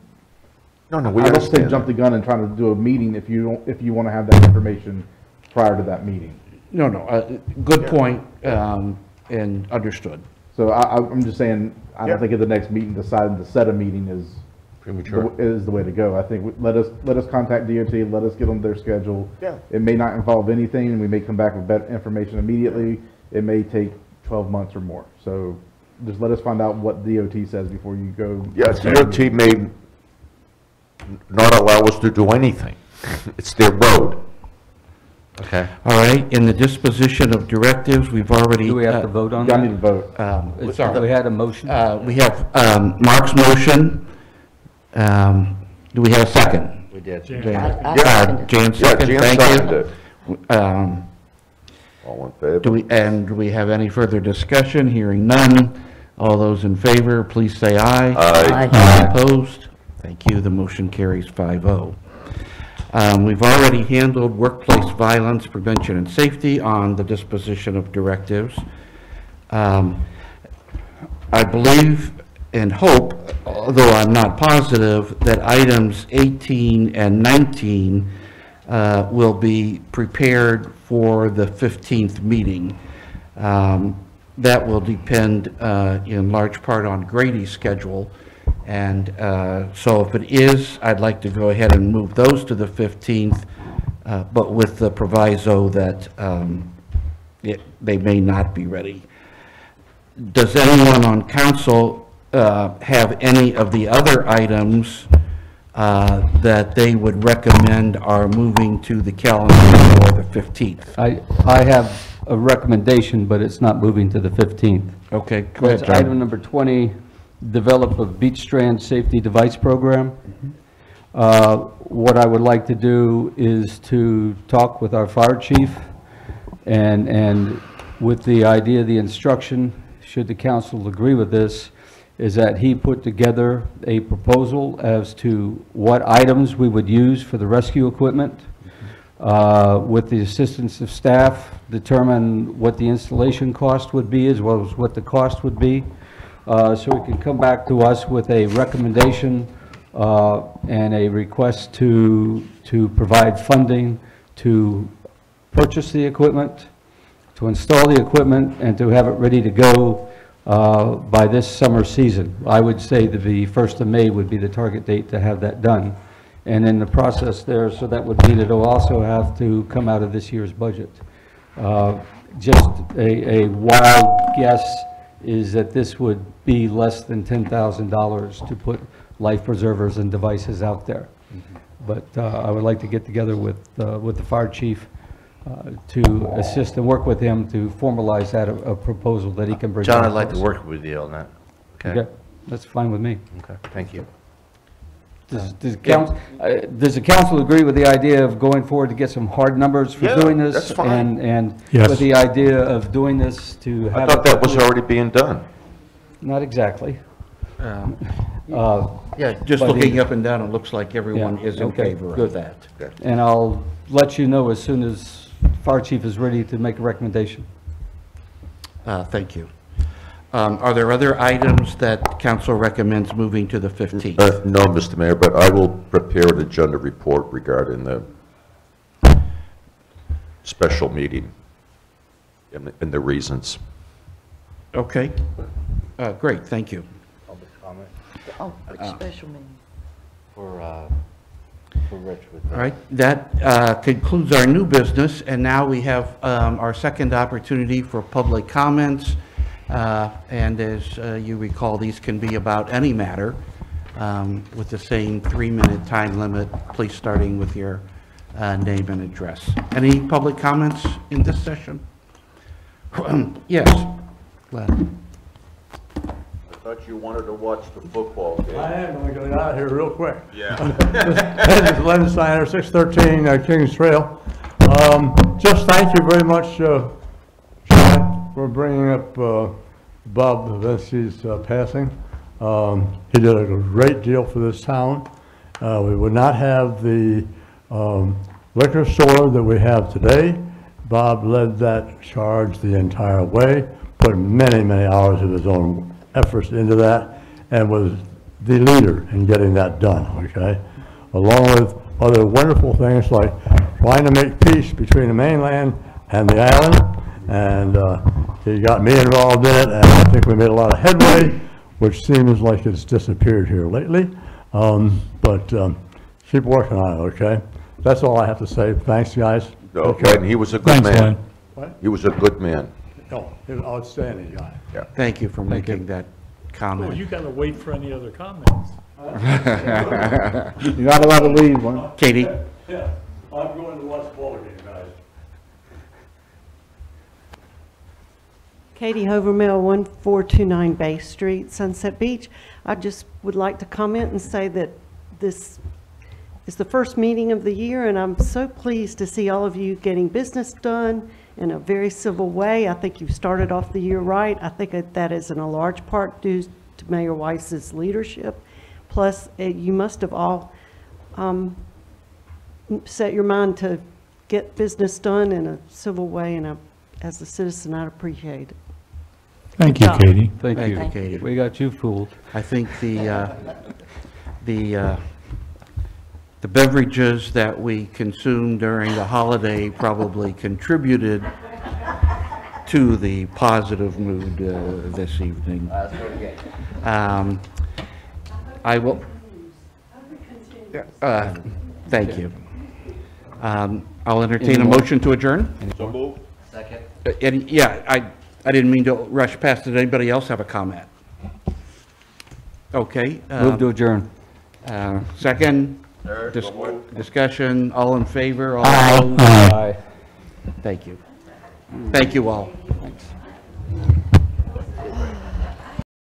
No, we I don't say understand jump the gun and try to do a meeting if you want to have that information prior to that meeting. No, good point, and understood. So I'm just saying, I don't think at the next meeting deciding to set a meeting is Premature. is the way to go. I think let us contact DOT, let us get on their schedule. Yeah. It may not involve anything, and we may come back with better information immediately. It may take 12 months or more. So just let us find out what DOT says before you go. Yeah, DOT may not allow us to do anything. It's their road. Okay. All right, in the disposition of directives, we've already... Do we have to vote on Y'all that? need to vote. Sorry. We had a motion. We have Mark's motion. Do we have a second? We did. I second Jan Yeah, second, Jan thank seconded you. it. All in favor? Do we have any further discussion? Hearing none. All those in favor, please say aye. Aye. Aye. Opposed? Thank you, the motion carries 5-0. We've already handled workplace violence prevention and safety on the disposition of directives. I believe and hope, although I'm not positive, that items 18 and 19 will be prepared for the 15th meeting. That will depend in large part on Grady's schedule. And so if it is, I'd like to go ahead and move those to the 15th, but with the proviso that they may not be ready. Does anyone on council have any of the other items that they would recommend are moving to the calendar for the 15th? I have a recommendation, but it's not moving to the 15th. Okay, go ahead, That's John. item number 20, develop a beach strand safety device program. What I would like to do is to talk with our fire chief and with the idea, the instruction, should the council agree with this, is that he put together a proposal as to what items we would use for the rescue equipment. with the assistance of staff, determine what the installation cost would be as well as what the cost would be. So it can come back to us with a recommendation and a request to provide funding to purchase the equipment, to install the equipment, and to have it ready to go by this summer season. I would say that the 1st of May would be the target date to have that done. And in the process there, so that would mean it'll also have to come out of this year's budget. Just a wild guess is that this would be less than $10,000 to put life preservers and devices out there. But I would like to get together with the fire chief to assist and work with him to formalize that a proposal that he can bring. John, I'd like to work with you on that. Okay, that's fine with me. Okay, thank you. Does the council agree with the idea of going forward to get some hard numbers for doing this? That's fine. And Yes. with the idea of doing this to I have. thought that was already being done. Not exactly. Yeah, just But looking he- up and down, it looks like everyone Yeah, is in okay, favor good. of that. And I'll let you know as soon as fire chief is ready to make a recommendation. Thank you. Are there other items that council recommends moving to the 15th? No, Mr. Mayor, but I will prepare an agenda report regarding the special meeting and the reasons. Okay, great, thank you. Public comment Oh, special meeting. for Rich. All right, that concludes our new business, and now we have our second opportunity for public comments. And as you recall, these can be about any matter with the same 3-minute time limit, please starting with your name and address. Any public comments in this session? Yes, Glad. I thought you wanted to watch the football game. I am going to get out of here real quick. Yeah. This is Len Steiner, 613 Kings Trail. Just thank you very much, John, for bringing up Bob Vinci's passing. He did a great deal for this town. We would not have the liquor store that we have today. Bob led that charge the entire way, put many, many hours of his own efforts into that, and was the leader in getting that done, okay? Along with other wonderful things like trying to make peace between the mainland and the island, and he got me involved in it, and I think we made a lot of headway, which seems like it's disappeared here lately, but keep working on it, okay? That's all I have to say. Thanks, guys. Okay, and he was a good Thanks, man. Len. What? He was a good man. Oh, he's an outstanding guy. Yeah. Thank you for making that Oh, comment. you gotta wait for any other comments. You're not allowed to leave. One. Katie? Yeah, I'm going to watch the ball game, guys. Katie Hovermill, 1429 Bay Street, Sunset Beach. I just would like to comment and say that this is the first meeting of the year, and I'm so pleased to see all of you getting business done in a very civil way. I think you've started off the year right. I think that is in a large part due to Mayor Weiss's leadership. Plus, you must have all set your mind to get business done in a civil way, and as a citizen, I appreciate it. Thank you, Katie. Thank you. Thank you, Katie. We got you fooled. I think the beverages that we consumed during the holiday probably contributed to the positive mood this evening. I will, thank you. I'll entertain a motion to adjourn. So moved. Second. Yeah, I didn't mean to rush past it. Anybody else have a comment? Okay. Move to adjourn. Second, Third. discussion, all in favor, all Aye. opposed? Aye. Thank you. Thank you all.